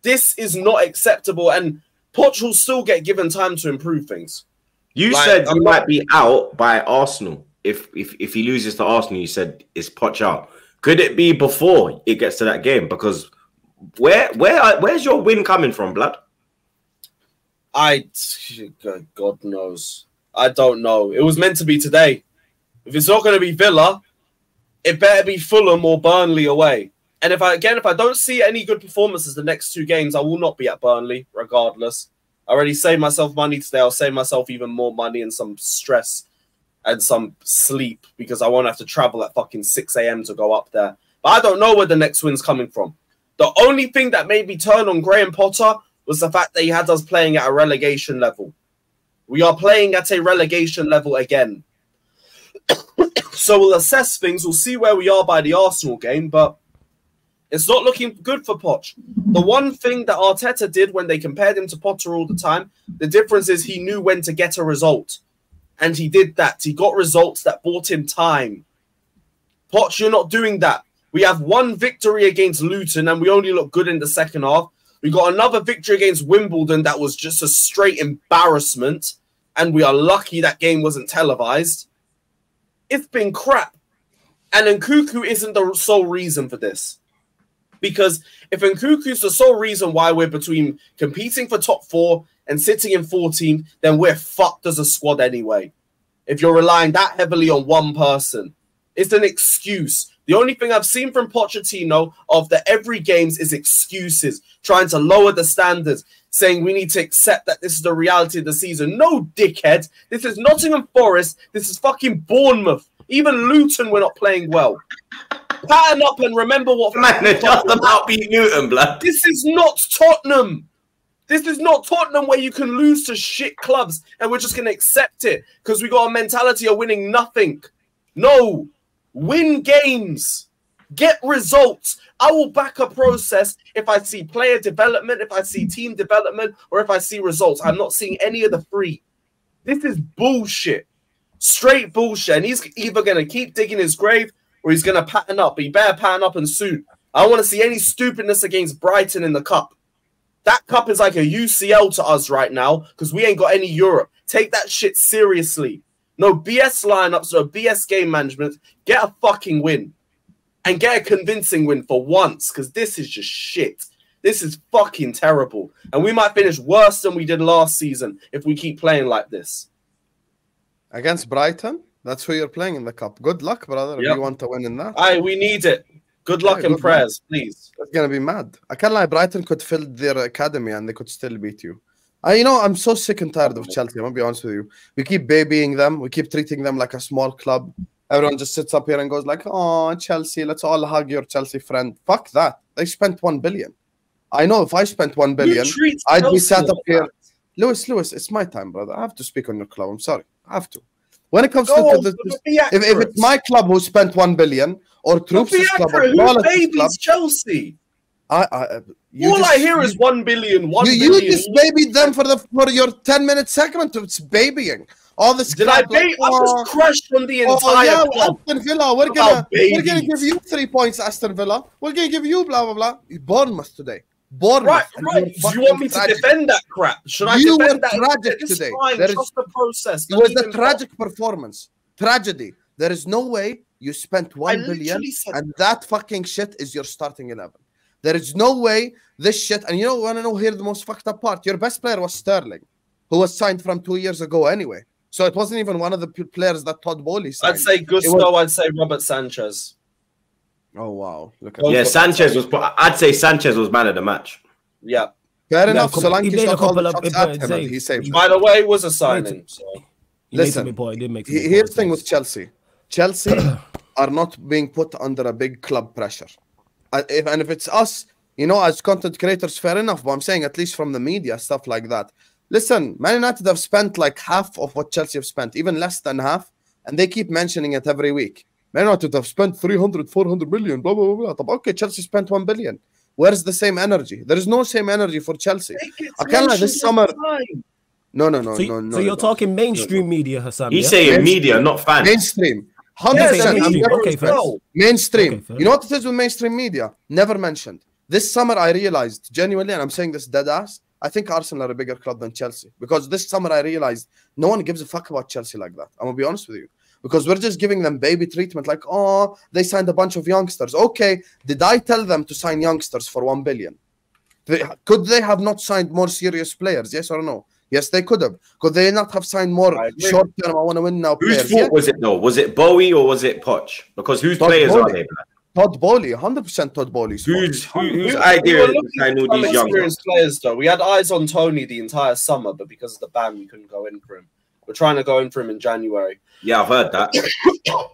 This is not acceptable, and Poch will still get given time to improve things. You said you might be out by Arsenal. If he loses to Arsenal, you said it's Poch out. Could it be before it gets to that game? Because where's your win coming from, blood? God knows. I don't know. It was meant to be today. If it's not going to be Villa, it better be Fulham or Burnley away. And if I don't see any good performances the next 2 games, I will not be at Burnley, regardless. I already saved myself money today. I'll save myself even more money and some stress and some sleep because I won't have to travel at fucking 6 a.m. to go up there. But I don't know where the next win's coming from. The only thing that made me turn on Graham Potter was the fact that he had us playing at a relegation level. We are playing at a relegation level again. So we'll assess things. We'll see where we are by the Arsenal game, but it's not looking good for Poch. The one thing that Arteta did when they compared him to Potter all the time, the difference is he knew when to get a result. And he did that. He got results that bought him time. Poch, you're not doing that. We have one victory against Luton and we only look good in the second half. We got another victory against Wimbledon that was just a straight embarrassment. And we are lucky that game wasn't televised. It's been crap. And Nkunku isn't the sole reason for this. Because if Nkunku's the sole reason why we're between competing for top 4 and sitting in 14th, then we're fucked as a squad anyway. If you're relying that heavily on one person, it's an excuse. The only thing I've seen from Pochettino after every games is excuses, trying to lower the standards, saying we need to accept that this is the reality of the season. No, dickhead. This is Nottingham Forest. This is fucking Bournemouth. Even Luton were not playing well. Pattern up and remember what... Man, they're just about beat Newton, blood. This is not Tottenham. This is not Tottenham where you can lose to shit clubs and we're just going to accept it because we got a mentality of winning nothing. No. Win games. Get results. I will back a process if I see player development, if I see team development, or if I see results. I'm not seeing any of the three. This is bullshit. Straight bullshit. And he's either going to keep digging his grave or he's going to pattern up. But he better pattern up and soon. I don't want to see any stupidness against Brighton in the cup. That cup is like a UCL to us right now because we ain't got any Europe. Take that shit seriously. No BS lineups, no BS game management. Get a fucking win. And get a convincing win for once because this is just shit. This is fucking terrible. And we might finish worse than we did last season if we keep playing like this. Against Brighton? That's who you're playing in the cup. Good luck, brother, if you want to win in that. Aye, we need it. Good luck and prayers, please. It's going to be mad. I can't lie, Brighton could fill their academy and they could still beat you. You know, I'm so sick and tired of Chelsea, I'm going to be honest with you. We keep babying them. We keep treating them like a small club. Everyone just sits up here and goes like, oh, Chelsea, let's all hug your Chelsea friend. Fuck that. They spent 1 billion. I know if I spent 1 billion, I'd be sat up here. Lewis, it's my time, brother. I have to speak on your club. I'm sorry. I have to. When it comes to if it's my club who spent 1 billion or Troops' club or who babies Chelsea? All I hear is 1 billion. You just babied them for your 10-minute segment. It's babying. All this. Did I baby? I was crushed on the entire club. Aston Villa. We're gonna give you 3 points, Aston Villa. We're gonna give you blah blah blah. Bournemouth today. Bournemouth. Right. Do you want me to defend that crap? Should I defend that? Tragic today. Trust the process. It was a tragic performance. Tragedy. There is no way you spent 1 billion and that fucking shit is your starting 11. There is no way this shit. And you want to know here the most fucked up part? Your best player was Sterling, who was signed from 2 years ago anyway. So it wasn't even one of the players that Todd Bowley signed. I'd say Gusto. I'd say Robert Sanchez. Oh wow! Look at Sanchez was. I'd say Sanchez was man of the match. Yeah, fair enough. Solanke shot all the shots at him and he saved. By the way, it was a signing. So listen, here's the thing with Chelsea. Chelsea are not being put under a big club pressure. If it's us, you know, as content creators, fair enough. But I'm saying at least from the media, stuff like that. Listen, Man United have spent like half of what Chelsea have spent, even less than half, and they keep mentioning it every week. Man United have spent 300, 400 million, blah, blah, blah, blah. Okay, Chelsea spent 1 billion. Where's the same energy? There is no same energy for Chelsea. I can't lie, this summer... No. So you're talking mainstream media, Hassan. He's saying media, not fans. Mainstream. 100%. Mainstream. You know what it is with mainstream media? Never mentioned. This summer I realized, genuinely, and I'm saying this dead ass, I think Arsenal are a bigger club than Chelsea. Because this summer I realized no one gives a fuck about Chelsea like that. I'm going to be honest with you. Because we're just giving them baby treatment like, oh, they signed a bunch of youngsters. Okay, did I tell them to sign youngsters for 1 billion? Could they have not signed more serious players? Yes or no? Yes, they could have. Could they not have signed more short-term, I want to win now players? Whose fault was it, though? Was it Bowie or was it Poch? Because whose players are they? Todd Bowley, 100% Todd Bowley. Whose idea is to sign all these young players, though? We had eyes on Tony the entire summer, but because of the ban, we couldn't go in for him. We're trying to go in for him in January. Yeah, I've heard that. Did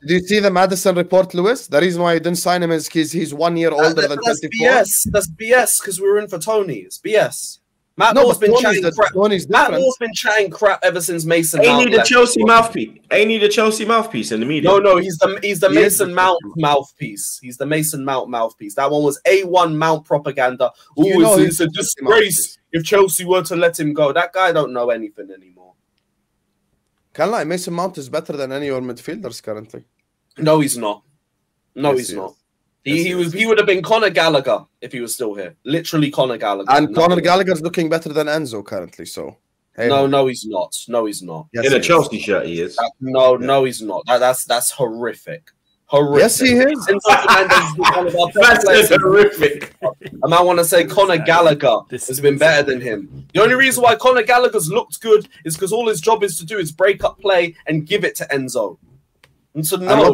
you see the Madison report, Lewis? The reason why he didn't sign him is he's 1 year older than 24. That's BS. That's BS because we were in for Tony. It's BS. Matt Moore's been chatting crap. Matt Moore's been chatting crap ever since Mason Mount. Ain't he the Chelsea mouthpiece? Ain't he the Chelsea mouthpiece in the media? No, he's the Mason Mount mouthpiece. He's the Mason Mount mouthpiece. That one was A1 Mount propaganda. Oh, it's a disgrace if Chelsea were to let him go. That guy don't know anything anymore. Can't lie, Mason Mount is better than any of our midfielders currently. No, he's not. No, yes, he's not. He would have been Conor Gallagher if he was still here. Literally Conor Gallagher. And Conor Gallagher's looking better than Enzo currently, so hey. No, he's not. No, he's not. Yes, in a Chelsea shirt he is. No, he's not. That's horrific. Horrific. Yes, he is. That's horrific. I might want to say Conor Gallagher has been better than him. The only reason why Conor Gallagher's looked good is because all his job is to do is break up play and give it to Enzo. And so no,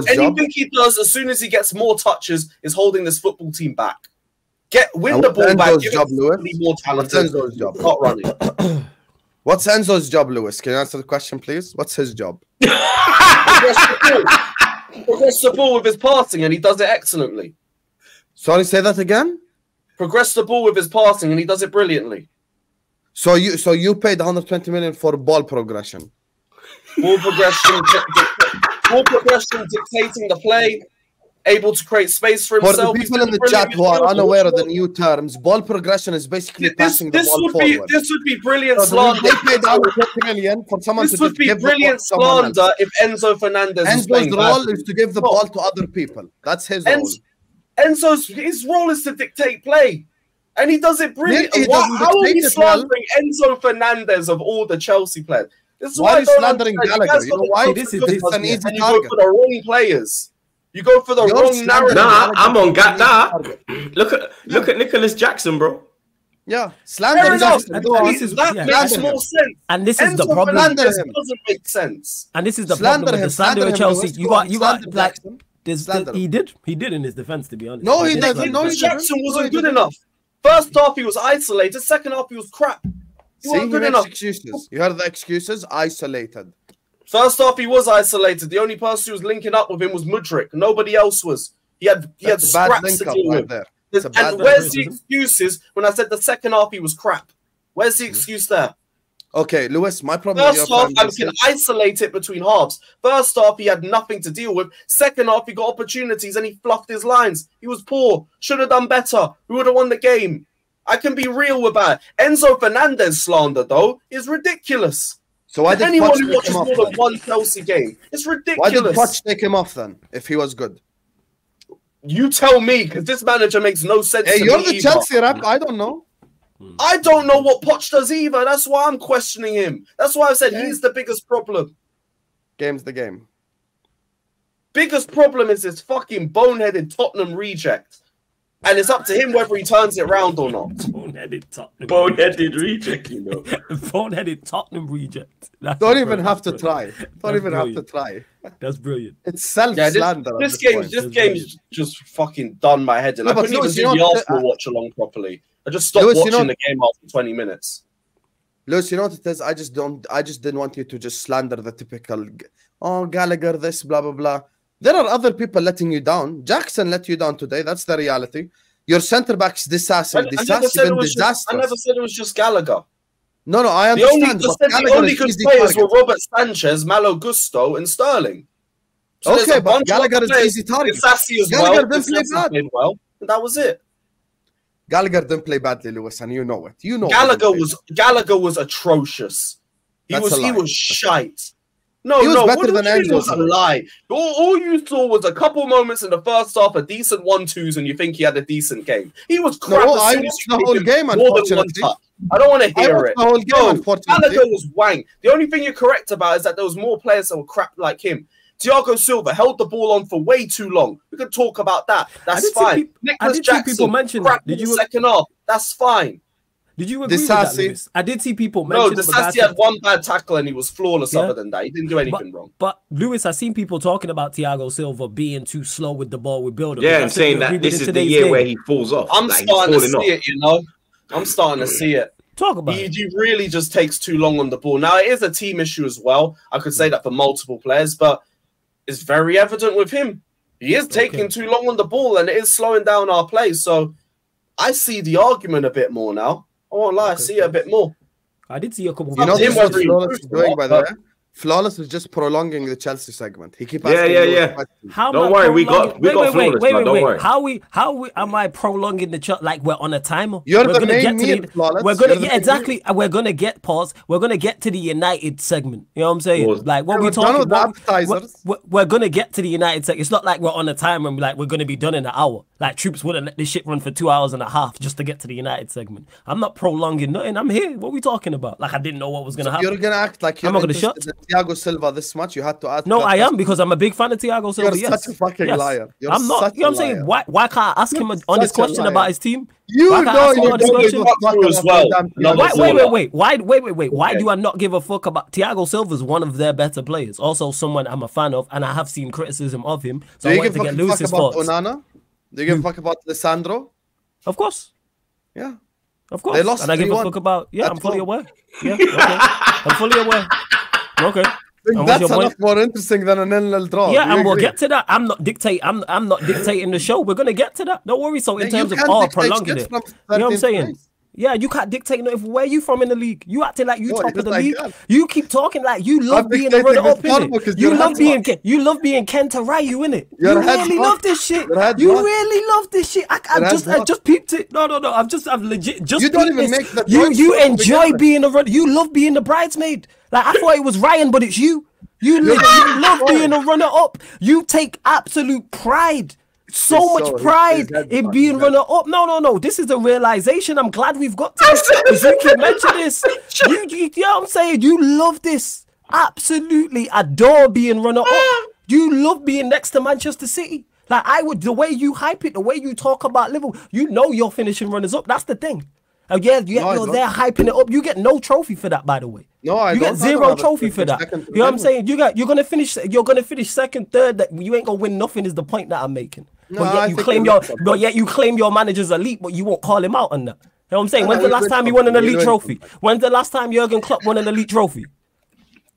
anything he does as soon as he gets more touches is holding this football team back. Win the ball back. Give it more talent. What's Enzo's job? Not running. What's Enzo's job, Lewis? Can you answer the question, please? What's his job? Progress the ball with his passing, and he does it excellently. Sorry, say that again. Progress the ball with his passing, and he does it brilliantly. So you paid 120 million for ball progression. Ball progression. Ball progression, dictating the play, able to create space for himself. For the people in the chat who are unaware of the new terms, ball progression is basically passing the ball forward. This would be brilliant slander. They paid 120 million for someone to would be brilliant slander if Enzo Fernandez was playing. Enzo's role is to give the ball to other people. That's his role. His role is to dictate play. And he does it brilliantly. How are we slandering Enzo Fernandez of all the Chelsea players? This is why are you slandering Gallagher? You know why? This is an easy target. You go for the wrong players. You go for the wrong narrative. Nah, I'm on Look at Nicholas Jackson, bro. Yeah, slander Jackson. That makes more sense. And this is the problem. Doesn't make sense. And this is the problem with the slander of Chelsea. You got like he did in his defense, to be honest. No, he doesn't. No, Jackson wasn't good enough. First half he was isolated. Second half he was crap. He wasn't good enough. Excuses. You heard the excuses? Isolated. First half he was isolated. The only person who was linking up with him was Mudryk. Nobody else was. He had scraps to deal with. And where's the excuses when I said the second half he was crap? Where's the excuse there? Okay, Lewis, my problem with your half, I can isolate it between halves. First half, he had nothing to deal with. Second half, he got opportunities and he fluffed his lines. He was poor. Should have done better. We would have won the game. I can be real with that. Enzo Fernandez slander, though, is ridiculous. So why did anyone who watches more than one Chelsea game, it's ridiculous. Why did Poch take him off then, if he was good? You tell me, because this manager makes no sense to me. You're the Chelsea rep. I don't know. I don't know what Poch does either. That's why I'm questioning him. That's why I said he's the biggest problem. Game's the game. Biggest problem is this fucking boneheaded Tottenham reject. And it's up to him whether he turns it round or not. Boneheaded Tottenham. Boneheaded reject, you know. Boneheaded Tottenham reject. Don't even have to try. Don't even have to try. That's brilliant. It's self-slander. This game's just fucking done my head in. I couldn't even do the Arsenal watch along properly. I just stopped watching the game after 20 minutes. Lewis, you know what it is? I just didn't want you to just slander the typical, oh, Gallagher, this, blah, blah, blah. There are other people letting you down. Jackson let you down today. That's the reality. Your centre back's disaster. I never said it was just Gallagher. No, I understand. The only good players were Robert Sanchez, Malo Gusto, and Sterling. So okay, but Gallagher is easy target. Sassy as well. Played well. And that was it. Gallagher didn't play badly, Lewis, and you know it. You know Gallagher was atrocious. He was shite. He was better than Enzo. Was a lie. All you saw was a couple moments in the first half, a decent 1-2s, and you think he had a decent game. He was crap. No, I watched the whole game, unfortunately. I don't want to hear it. The whole game, unfortunately. Gallagher was wang. The only thing you're correct about is that there was more players that were crap like him. Thiago Silva held the ball on for way too long. We could talk about that. That's fine. Nicholas Jackson crap in the second half. That's fine. Did you agree with that, Lewis? I did see people mention the Sassy had one bad tackle and he was flawless other than that. He didn't do anything wrong. But, Lewis, I've seen people talking about Thiago Silva being too slow with the ball with build-up. Yeah, I'm saying that this is the year where he falls off. I'm starting to see it, you know. I'm starting to see it. Talk about it. He really just takes too long on the ball. Now, it is a team issue as well. I could say that for multiple players, but it's very evident with him. He is taking too long on the ball and it is slowing down our play. So I see the argument a bit more now. I won't lie, I see it a bit more. I did see a couple. You know what Flawless is doing, by the way? Flawless is just prolonging the Chelsea segment. He keep asking How don't worry, we got Flawless. Don't worry. How am I prolonging the chat like we're on a timer? You're the main meat, Flawless. We're gonna exactly. We're gonna get We're gonna get to the United segment. You know what I'm saying? Pause. Like what we talking about? We're gonna get to the United segment. It's not like we're on a timer and we're gonna be done in an hour. Like Troops wouldn't let this shit run for 2 hours and a half just to get to the United segment. I'm not prolonging nothing. I'm here. What are we talking about? Like I didn't know what was gonna happen. You're gonna act like you're not gonna shut. Thiago Silva this much. You had to ask. No, I am because I'm a big fan of Thiago Silva. You're such a fucking liar. I'm not. You know what I'm saying? Why can't I ask him an honest question about his team? You know you don't give a fuck as well. Wait. Why do I not give a fuck about Thiago Silva? Is one of their better players. Also, someone I'm a fan of, and I have seen criticism of him. So I wanted to get Lewis's thoughts. Onana? Do you give a fuck about Lissandro? Of course. Yeah. Of course. They lost and I give a fuck about. Yeah, I'm fully aware. Yeah. Okay. I'm fully aware. Okay. That's enough more interesting than an NL draw. Yeah, and we'll get to that. I'm not dictating the show. We're gonna get to that. Don't worry. So in terms of prolonging it, you know what I'm saying? Yeah, you can't dictate nothing. Where are you from in the league? You acting like you top of the league. You keep talking like you love being the runner up in it. You love being Kenta Ryu in it. You really love this shit. You really love this shit. I just peeped it. No. I've legit just. You don't even make the. You enjoy being a runner. You love being the bridesmaid. Like I thought it was Ryan, but it's you. You love being a runner up. You take absolute pride. So much pride in being runner up. No. This is a realization. I'm glad we've got to this. Because you can mention this. You know what I'm saying? You love this. Absolutely adore being runner up. You love being next to Manchester City. Like the way you hype it, the way you talk about Liverpool, you know you're finishing runners up. That's the thing. You're there hyping it up. You get no trophy for that, by the way. No, you get zero trophy for that. You know what I'm saying? You're gonna finish second, third. That you ain't gonna win nothing is the point that I'm making. No, but yet you claim your manager's elite, but you won't call him out on that. You know what I'm saying? When's the last time he won an elite trophy? When's the last time Jurgen Klopp won an elite trophy?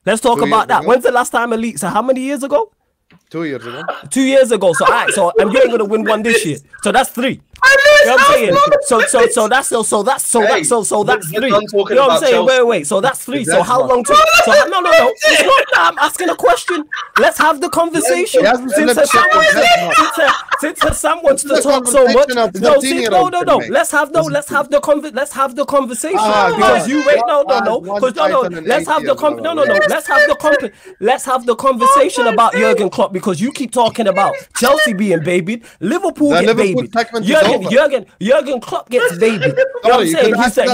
Let's talk about that. When's the last time elite? So how many years ago? 2 years ago. 2 years ago. So and you ain't gonna win one this year. So that's 3. You know what I'm saying? So that's 3. You know what I'm saying? Wait. So that's 3. So how long to? No. It's not that. I'm asking a question. Let's have the conversation. Since Sam wants to talk so much. No. Let's have the conversation. Because you wait. No. Because let's have the Let's have the conversation about Jurgen Klopp because you keep talking about Chelsea being babied, Liverpool get babied. Jurgen Klopp gets baby. You know what I'm saying?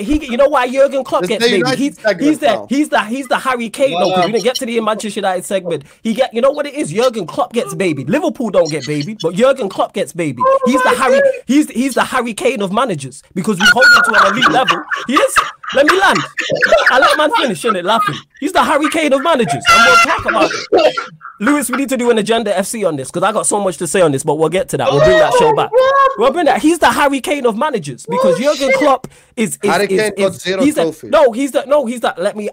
You know why Jurgen Klopp gets baby? He's the Harry Kane. No, because we didn't get to the Manchester United segment. You know what it is? Jurgen Klopp gets baby. Liverpool don't get baby, but Jurgen Klopp gets baby. He's the Harry Kane of managers because we hold him to an elite level. He is. Let me land. I let man finish, innit? Laughing. He's the Harry Kane of managers, and we'll talk about it. Lewis, we need to do an Agenda FC on this because I got so much to say on this, but we'll get to that. We'll bring that show back. We'll bring that. He's the Harry Kane of managers because Jurgen Klopp is Harry Kane got zero trophies.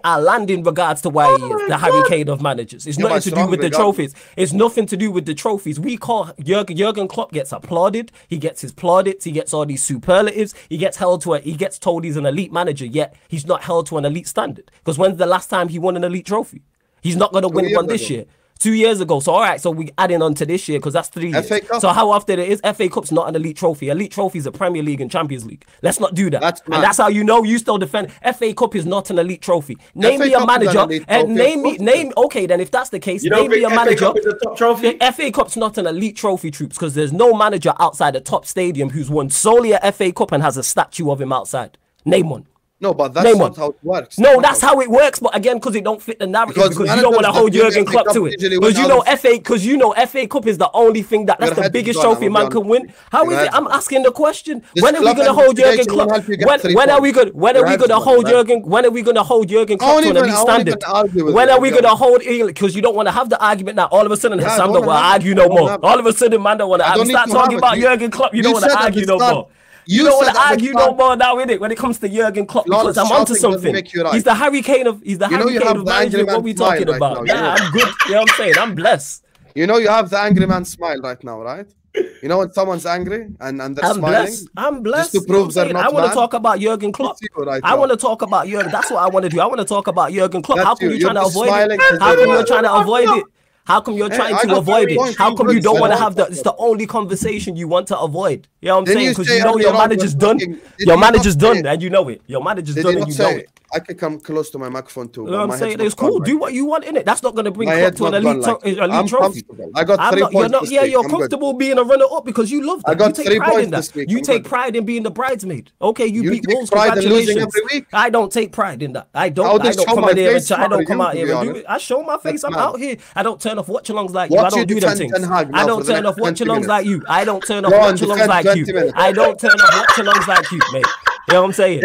I'll land in regards to why he is the Harry Kane of managers. It's nothing to do with the trophies. It's nothing to do with the trophies. We call Jurgen Klopp gets applauded. He gets his plaudits. He gets all these superlatives. He gets told he's an elite manager, yet he's not held to an elite standard. Because when's the last time he won an elite trophy? He's not going to win one this year. 2 years ago. So all right, so we adding on to this year because that's 3 years. So how often it is? FA Cup's not an elite trophy. Elite trophy is a Premier League and Champions League. Let's not do that. And that's how you know you still defend. FA Cup is not an elite trophy. Name me a manager and name. Okay, then if that's the case, name me a manager. FA Cup's not an elite trophy, Troops, because there's no manager outside a top stadium who's won solely a FA Cup and has a statue of him outside. Name one. No, but that's not how it works. No, that's how it works. But again, because it don't fit the narrative, because you don't want to hold Jurgen Klopp to it. Because you know FA Cup is the only thing that's the biggest trophy man can win. How is it? I'm asking the question. When are we going to hold Jurgen Klopp? When are we going to hold Jurgen Klopp to an elite standard? When are we going to hold? Because you don't want to have the argument now. All of a sudden, Sam don't want to argue no more. All of a sudden, man don't want to argue. Start talking about Jurgen Klopp. You don't want to argue no more. You don't want to argue no more now, innit? When it comes to Jurgen Klopp, because I'm onto something. He's the Harry Kane of management. What are we talking about? Yeah, I'm good. You know what I'm saying? I'm blessed. You know you have the angry man smile right now, right? You know when someone's angry and they're I'm smiling? blessed. I'm blessed. Just to prove they're not I want to mad? talk about Jurgen Klopp. I want to talk about Jurgen. That's what I want to do. I want to talk about Jurgen Klopp. How come you're trying to avoid it? How come you're trying to avoid it? How come you're trying to avoid it? How come you don't want to have that? It's the only conversation you want to avoid. You know what I'm saying? Because you know your manager's done. Your manager's done, and you know it. Your manager's done, and you know it. I could come close to my microphone too. You know what I'm saying? It's cool. Do what you want in it. That's not going to bring Klopp to an elite trophy. I got 3 points. You're comfortable being a runner-up because you love that. I got 3 points this week. You take pride in being the bridesmaid. Okay, you beat Wolves. Congratulations. I don't take pride in that. I don't come out here and do it. I show my face. I'm out here. I don't turn off watch-alongs like you. I don't do them things. I don't turn off watch-alongs like you. I don't turn off watch-alongs like you. I don't turn off watch-alongs like you, mate. You know what I'm saying?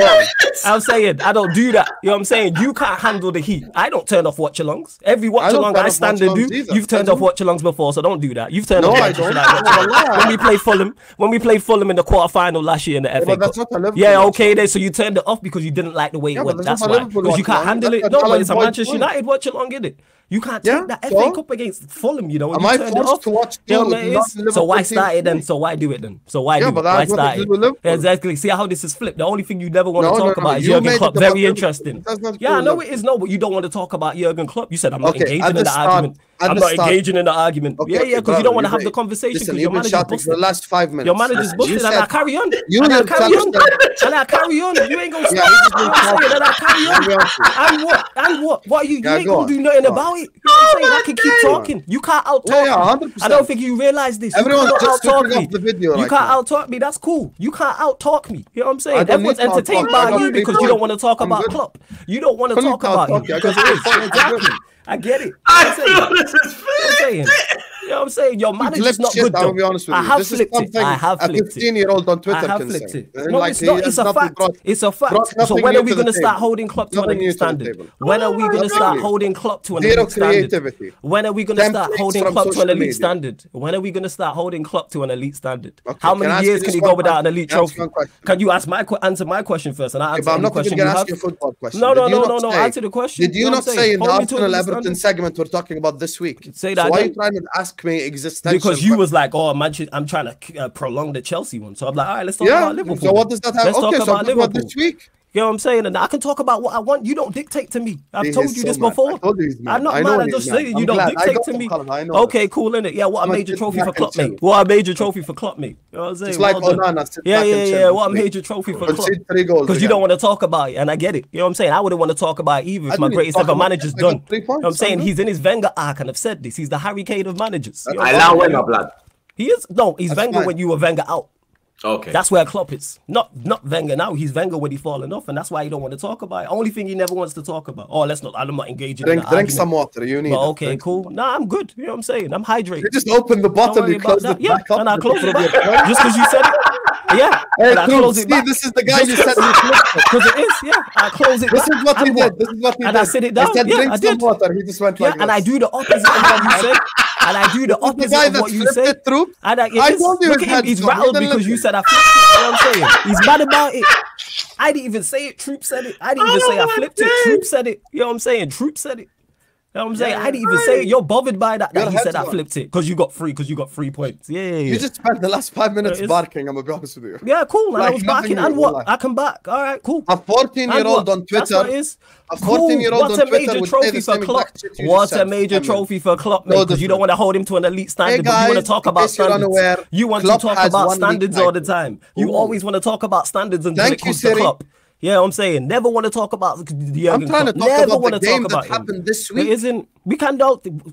I'm saying I don't do that. You know what I'm saying? You can't handle the heat. I don't turn off watch-alongs. Every watch-along I stand and do, you've turned off watch-alongs before, so don't do that. You've turned off watch-alongs. When we played Fulham in the quarterfinal last year in the FA Cup. Yeah, okay, then so you turned it off because you didn't like the way it went. That's why. Because you can't handle it. No, but it's a Manchester United watch-along, isn't it? You can't take that FA Cup against Fulham, you know. Am I forced to watch? So why start it then? So why do it then? So why do it? Why start it? Exactly. See how this is flipped. The only thing you never want to talk about is Jurgen Klopp. Very interesting. Yeah, I know it is. No, but you don't want to talk about Jurgen Klopp. You said I'm not engaging in the argument. I'm not engaging in the argument. Yeah, because you don't want to have the conversation because your manager's busted. For the last 5 minutes. Your manager's busted, and I carry on. And I carry on. You ain't gonna stop. And I carry on. And what? What are you? You ain't gonna do nothing about it. You know what I'm saying? I can keep talking. You can't out-talk me. I don't think you realize this. Everyone's just out-talk me. the video. You can't out-talk me. That's cool. You can't out-talk me. You know what I'm saying? Everyone's entertained by you because you don't want to talk about Klopp. You don't want to talk about him because it is. Exactly. I get it. You know what I'm saying? Your manager's not good though. I have flipped it. I have flipped it. A 15-year-old on Twitter I have flipped it. No, it's not. It's a fact. It's a fact. So when are we going to start holding Klopp to an elite standard? When are we going to start holding Klopp to an elite standard? When are we going to start holding Klopp to an elite standard? When are we going to start holding Klopp to an elite standard? How many years can he go without an elite trophy? Can you answer my question first, and I answer the question you have? No. Answer the question. Did you not say in the Arsenal Everton segment we're talking about this week? Say that. So why are you trying to ask me existential? Because you was like, oh, I'm trying to prolong the Chelsea one. So I'm like, all right, let's talk about Liverpool. So what does that have? Let's talk about Liverpool this week. You know what I'm saying? And I can talk about what I want. You don't dictate to me. I've told you this before. I'm not mad. I'm just saying you don't dictate to me. Okay, cool, innit? Yeah, what a major trophy for Klopp, mate. What a major trophy for Klopp, mate. You know what I'm saying? It's like Onana. Yeah. What a major trophy for Klopp. Because you don't want to talk about it, and I get it. You know what I'm saying? I wouldn't want to talk about it either if my greatest ever manager's done. You know what I'm saying? He's in his Wenger arc, and I've said this. He's the Harry Kane of managers. I allow Wenger, blood. He is? No, he's Wenger when you were Wenger out. Okay. That's where Klopp is. Not Wenger now. He's Wenger when he's falling off, and that's why he don't want to talk about it. Only thing he never wants to talk about. Oh, I'm not engaging in the Drink some water. You need it. Okay, cool. Nah, I'm good. You know what I'm saying? I'm hydrated. You just open the bottle, you close it back up. And I close it back. Just because you said it. Yeah. Hey, this is the guy you said you flipped it. Because it is, yeah. I close it back. This is what he did. And I said it down. I said drink some water. He just went like this. And I do the opposite of what you said. And I do the opposite of what you said. I told you look at him, he's rattled because you said I flipped it. You know what I'm saying? He's mad about it. I didn't even say it. Troop said it. I didn't even say I flipped it. Troop said it. You know what I'm saying? Troop said it. You know what I'm saying? I didn't even say it. You're bothered by that he said I flipped it because you got 3 points. Yeah. You just spent the last 5 minutes barking. I'm gonna be honest with you. Yeah, cool. And I was barking. And what? I come back. All right, cool. A 14-year-old on Twitter. That's what it is. A 14-year-old on Twitter. What a major trophy for Klopp. What a major trophy for Klopp, mate. Because you don't want to hold him to an elite standard, but you want to talk about standards. You want to talk about standards all the time. You always want to talk about standards until it comes to Klopp. Yeah, I'm saying never want to talk about the I'm trying to talk about the game that happened this week. We can't.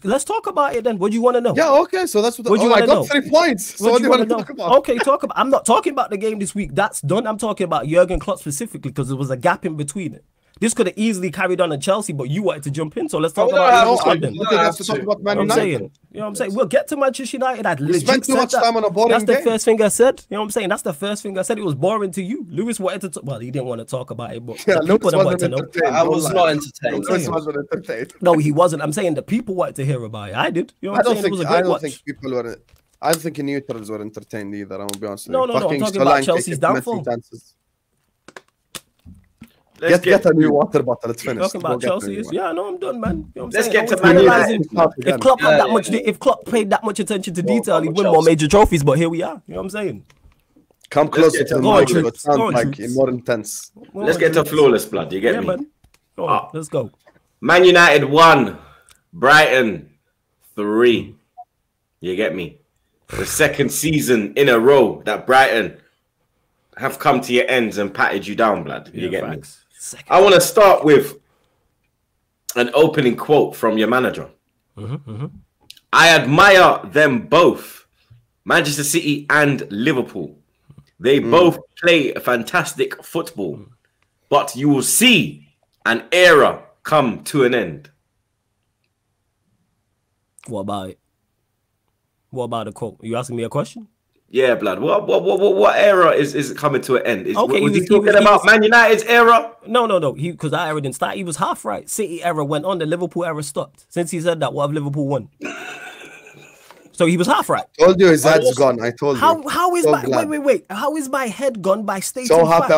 Let's talk about it then. What do you want to know? Yeah, okay. So that's what I got 3 points. So what do you want to talk about? Okay, talk about. I'm not talking about the game this week. That's done. I'm talking about Jurgen Klopp specifically because there was a gap in between it. This could have easily carried on in Chelsea, but you wanted to jump in. So let's talk about Jurgen Klopp then. Have to talk about Man United. You know what I'm saying? We'll get to Manchester United. I legit spent too much time on a boring game. That's the first thing I said. You know what I'm saying? That's the first thing I said. It was boring to you. Lewis wanted to well, he didn't want to talk about it, but people didn't want to know. I was not entertained. Lewis wasn't entertained. No, he wasn't. I'm saying the people wanted to hear about it. I did. You know what I'm saying? It was a great watch. I don't think neutrals were entertained either. I'm gonna be honest. No. I'm talking about Chelsea's downfall. Get a new water bottle. It's finished. Talking about Chelsea, yeah, no, I'm done, man. You know what I'm Let's saying? get to Man United. If Klopp had that much, if Klopp paid that much attention to detail, he'd win more major trophies. But here we are. You know what I'm saying? Come closer to the mic. It sounds like more intense. Let's get to flawless, blood. You get me? Man. Go on, let's go. Man United 1, Brighton 3. You get me? The second season in a row that Brighton have come to your ends and patted you down, blood. You get me? I want to start with an opening quote from your manager. I admire them both, Manchester City and Liverpool. They both play fantastic football, but you will see an era come to an end. What about it? What about the quote? Are you asking me a question? Yeah, blood. What era is coming to an end? Okay, was he talking about Man United's era? No. Because that era didn't start. He was half right. City era went on. The Liverpool era stopped. Since he said that, what have Liverpool won? So he was half right. Told you his head's gone. I told you. How is my wait? How is my head gone by stating so happy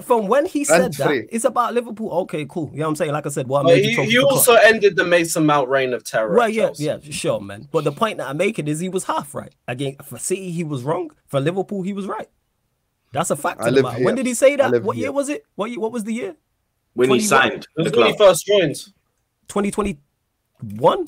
from when he said that it's about Liverpool? Okay, cool. You know what I'm saying? Like I said, you also ended the Mason Mount reign of terror. Well, yeah, sure, man. But the point that I'm making is he was half right. Again, for City he was wrong. For Liverpool he was right. That's a fact. When did he say that? What year was it? What was the year? When he signed. It was when he first joined. 2021?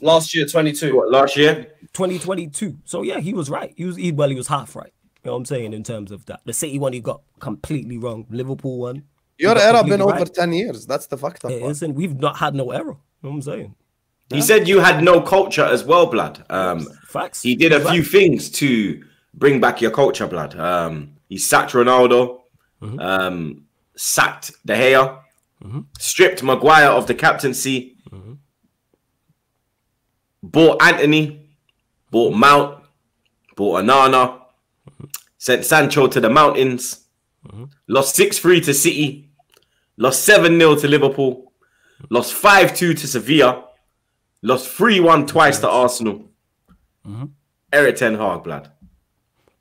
Last year, 22. What, last year? 2022. So yeah, he was right. He was half right. You know what I'm saying in terms of that. The City one he got completely wrong. Liverpool one. Your era been over 10 years. That's the fact of it. Isn't we've not had no error. You know what I'm saying? He said you had no culture as well, blood. Facts. He did a few things to bring back your culture, blood. He sacked Ronaldo, sacked De Gea, stripped Maguire of the captaincy, bought Anthony, bought Mount, bought Onana, sent Sancho to the mountains, lost 6-3 to City, lost 7-0 to Liverpool, lost 5-2 to Sevilla, lost 3-1 twice to Arsenal. Eric Ten Hag, blood.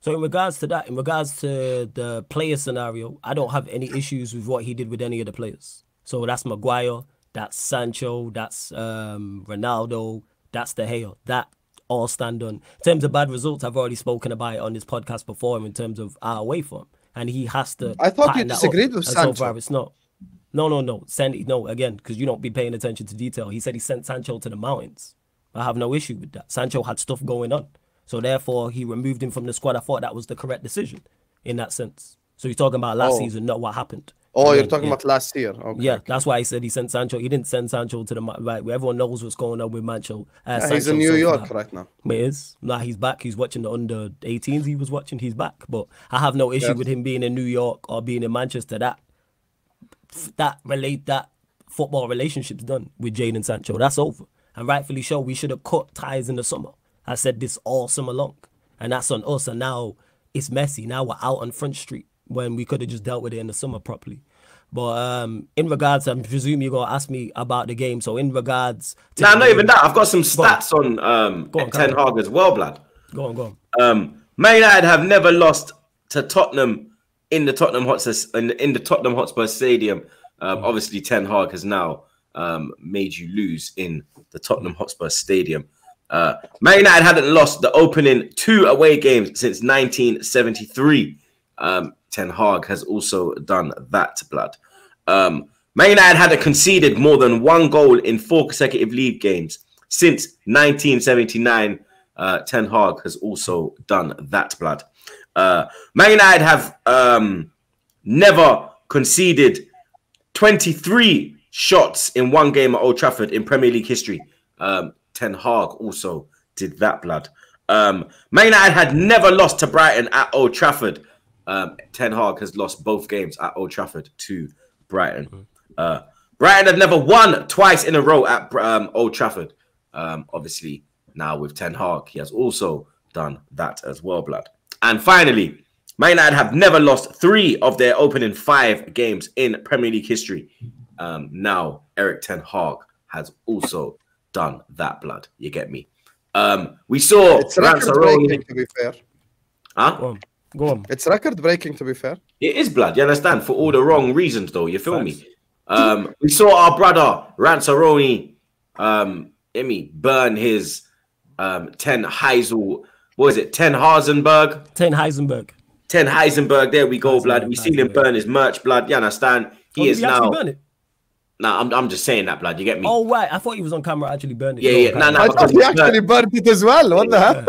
So in regards to that, in regards to the player scenario, I don't have any issues with what he did with any of the players. So that's Maguire, that's Sancho, that's Ronaldo, that's De Gea. That all stand on. In terms of bad results, I've already spoken about it on this podcast before in terms of our away form. And he has to... I thought you disagreed with Sancho. So far, it's not. No, again, because you don't be paying attention to detail. He said he sent Sancho to the mountains. I have no issue with that. Sancho had stuff going on. So therefore, he removed him from the squad. I thought that was the correct decision in that sense. So you're talking about last season, not what happened. Oh, you're talking about last year. Okay. Yeah, that's why he said he sent Sancho. He didn't send Sancho to the right. Everyone knows what's going on with Sancho. He's in New York right now. But he is. Nah, he's back. He's watching the under 18s. He was watching. He's back. But I have no issue with him being in New York or being in Manchester. That football relationship's done with Jadon and Sancho. That's over. And rightfully so. We should have cut ties in the summer. I said this all summer long. And that's on us. And now it's messy. Now we're out on Front Street when we could have just dealt with it in the summer properly. But in regards, I presume you're going to ask me about the game. So in regards... Nah, not even that. I've got some stats on Ten Hag as well, blood. Go on. Man United have never lost to Tottenham in the Tottenham Hotspur Stadium. Obviously, Ten Hag has now made you lose in the Tottenham Hotspur Stadium. Man United hadn't lost the opening 2 away games since 1973. Ten Hag has also done that, blood. Man United had conceded more than 1 goal in 4 consecutive league games since 1979. Ten Hag has also done that, blood. Man United have never conceded 23 shots in 1 game at Old Trafford in Premier League history. Ten Hag also did that, blood. Man United had never lost to Brighton at Old Trafford. Ten Hag has lost both games at Old Trafford to Brighton. Brighton have never won twice in a row at Old Trafford. Obviously, now with Ten Hag, he has also done that as well, blood. And finally, Man United have never lost 3 of their opening 5 games in Premier League history. Now, Eric Ten Hag has also done that, blood. You get me? We saw... It's record-breaking, to be fair. Huh? Go on. It's record-breaking, to be fair. It is blood. You understand? For all the wrong reasons, though. You feel me? We saw our brother Ranzaroni, burn his 10 Heisel. What is it? 10 Heisenberg. 10 Heisenberg. 10 Heisenberg. There we go, blood. We seen him burn his merch, blood. You understand? He is now. Burn it? Nah, I'm just saying that, blood. You get me? Oh, right. I thought he was on camera actually burning it. Yeah. I thought he actually burned it as well. What the hell?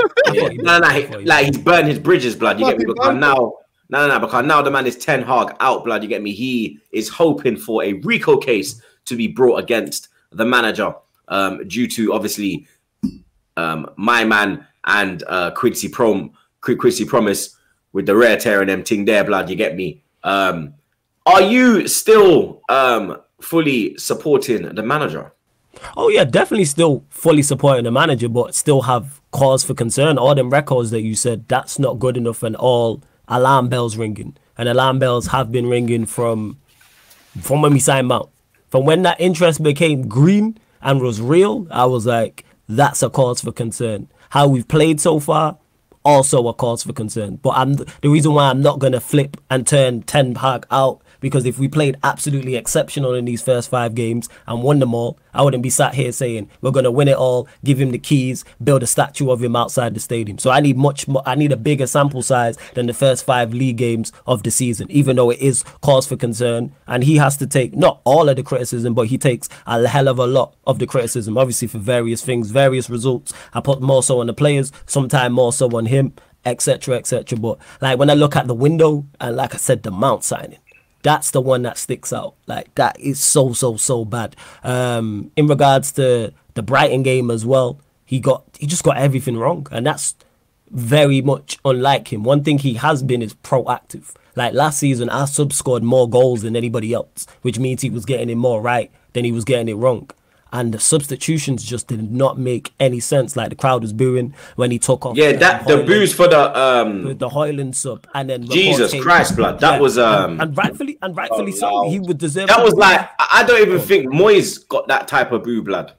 Like he's burned his bridges, blood. You get me? Because now. Because now the man is Ten Hag out, blood. You get me? He is hoping for a RICO case to be brought against the manager, due to obviously my man and Quincy Promise with the rare tear and them thing there, blood. You get me? Are you still fully supporting the manager? Oh yeah, definitely still fully supporting the manager, but still have cause for concern. All them records that you said, that's not good enough, and all alarm bells ringing, and alarm bells have been ringing from when we signed Mount. From when that interest became green and was real, I was like, that's a cause for concern. How we've played so far, also a cause for concern. But the reason why I'm not going to flip and turn Ten Hag out, because if we played absolutely exceptional in these first 5 games and won them all, I wouldn't be sat here saying we're going to win it all, give him the keys, build a statue of him outside the stadium. So I need much more. I need a bigger sample size than the first 5 league games of the season, even though it is cause for concern. And he has to take not all of the criticism, but he takes a hell of a lot of the criticism, obviously for various things, various results. I put more so on the players, sometimes more so on him, etc., etc. But like when I look at the window, and like I said, the Mount signing, that's the one that sticks out. Like that is so bad. In regards to the Brighton game as well, he just got everything wrong, and that's very much unlike him. One thing he has been is proactive. Like last season, our sub scored more goals than anybody else, which means he was getting it more right than he was getting it wrong. And the substitutions just did not make any sense. Like the crowd was booing when he took off. Yeah, the boos for the Højlund sub, and then Jesus Christ, blood. That was and rightfully so. He would deserve. That was like, I don't even think Moyes got that type of boo, blood.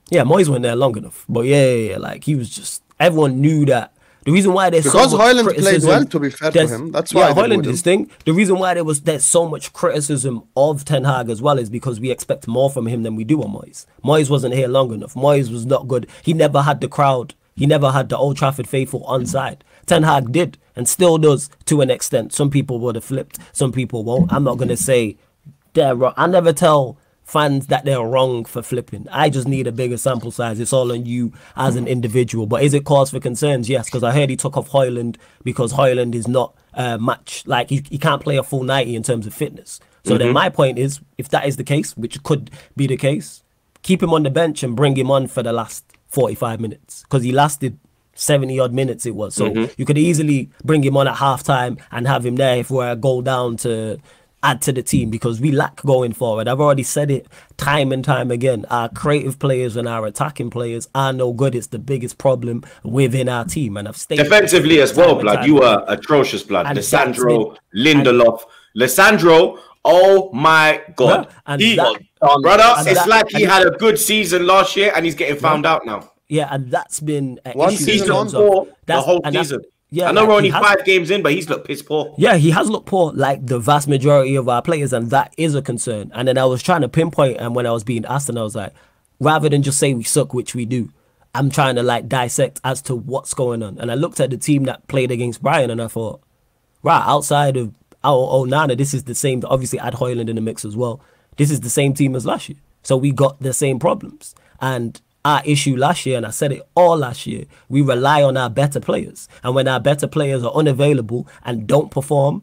Yeah, Moyes went there long enough, but yeah, like he was just. Everyone knew that. The reason why there's because so much Højlund played well, to be fair to him. That's why Højlund did his thing. The reason why there's so much criticism of Ten Hag as well is because we expect more from him than we do on Moyes. Moyes wasn't here long enough. Moyes was not good. He never had the crowd. He never had the Old Trafford faithful on side. Ten Hag did and still does to an extent. Some people would have flipped. Some people won't. I'm not going to say they're wrong. I never tell fans that they're wrong for flipping. I just need a bigger sample size. It's all on you as an individual. But is it cause for concerns? Yes, because I heard he took off Højlund because Højlund is not match. Like he can't play a full 90 in terms of fitness. So then my point is, if that is the case, which could be the case, keep him on the bench and bring him on for the last 45 minutes because he lasted 70 odd minutes it was. So you could easily bring him on at halftime and have him there if we're a goal down to add to the team, because we lack going forward. I've already said it time and time again. Our creative players and our attacking players are no good. It's the biggest problem within our team. And I've stated defensively as well, blood. You were atrocious, blood. Lissandro, Lindelof, Lissandro. Oh my God, it's like he had a good season last year and he's getting found out now. Yeah, and that's been one season on for the whole season. Yeah, I know we're only 5 games in, but he's looked piss poor. Yeah, he has looked poor, like the vast majority of our players, and that is a concern. And then I was trying to pinpoint, and when I was being asked, and I was like, rather than just say we suck, which we do, I'm trying to like dissect as to what's going on. And I looked at the team that played against Brighton, and I thought, right, outside of Nana, this is the same. Obviously, add Højlund in the mix as well. This is the same team as last year. So we got the same problems. And our issue last year, and I said it all last year, we rely on our better players. And when our better players are unavailable and don't perform,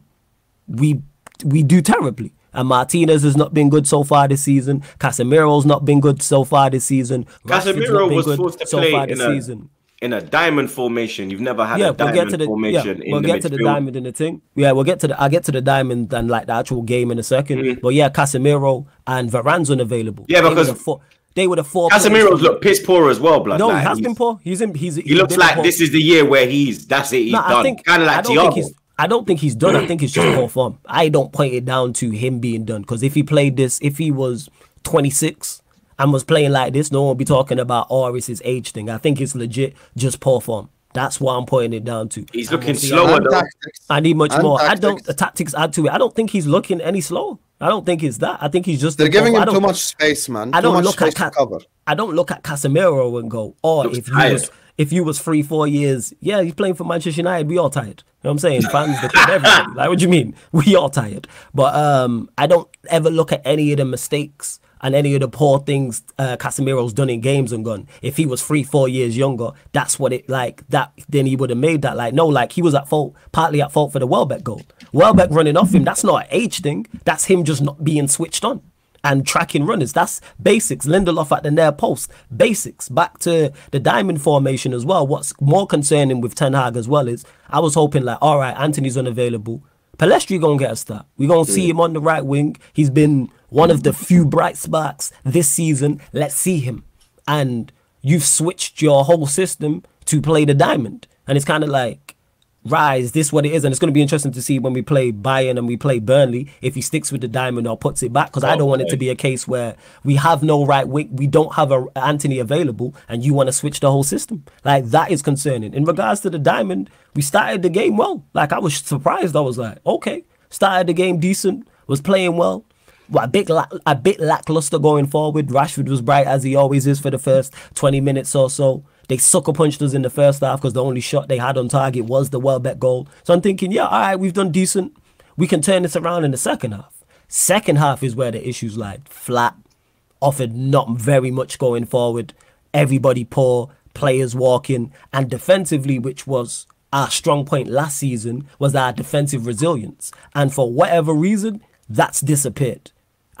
we do terribly. And Martinez has not been good so far this season. Casemiro's not been good so far this season. Casemiro was forced to play in a diamond formation. You've never had a diamond formation in the midfield. We'll get to the diamond in the thing. Yeah, I'll get to the diamond and like the actual game in a second. But yeah, Casemiro and Varane's unavailable. Yeah, because they would have 4 Casemiro's look piss poor as well, blood. No, he has been poor. He looks like this is the year where that's it. He's done. Kind of like Thiago. I don't think he's done. I think it's just poor form. I don't point it down to him being done, because if he played this, if he was 26 and was playing like this, no one would be talking about, it's his age thing. I think it's legit just poor form. That's what I'm putting it down to. He's looking slower though. I need much more. The tactics add to it. I don't think he's looking any slower. I don't think it's that. I think he's just. They're giving him too much space, man. I don't look at cover. I don't look at Casemiro and go, oh, if you was 3-4 years, yeah, he's playing for Manchester United. We all tired. You know what I'm saying? Fans, the club, everybody. Like, what do you mean? We all tired. But I don't ever look at any of the mistakes and any of the poor things Casemiro's done in games and gone, if he was 3-4 years younger, that's what it like that. Then he would have made that. Like, no, like he was at fault, partly at fault for the Welbeck goal. Welbeck running off him, that's not an age thing. That's him just not being switched on and tracking runners. That's basics. Lindelof at the near post, basics. Back to the diamond formation as well. What's more concerning with Ten Hag as well is I was hoping like, all right, Anthony's unavailable. Pellistri gonna get a start. We're gonna see him on the right wing. He's been one of the few bright sparks this season. Let's see him. And you've switched your whole system to play the diamond. And it's kind of like, rise, this what it is. And it's going to be interesting to see when we play Bayern and we play Burnley, if he sticks with the diamond or puts it back. Because I don't want it to be a case where we have no right wing, we don't have a Anthony available, and you want to switch the whole system. Like, that is concerning. In regards to the diamond, we started the game well. Like, I was surprised. I was like, okay, started the game decent, was playing well. Well, a bit lackluster going forward. Rashford was bright as he always is for the first 20 minutes or so. They sucker punched us in the first half because the only shot they had on target was the Welbeck goal. So I'm thinking, yeah, all right, we've done decent. We can turn this around in the second half. Second half is where the issues lie. Flat, offered not very much going forward. Everybody poor, players walking, and defensively, which was our strong point last season, was our defensive resilience. And for whatever reason, that's disappeared.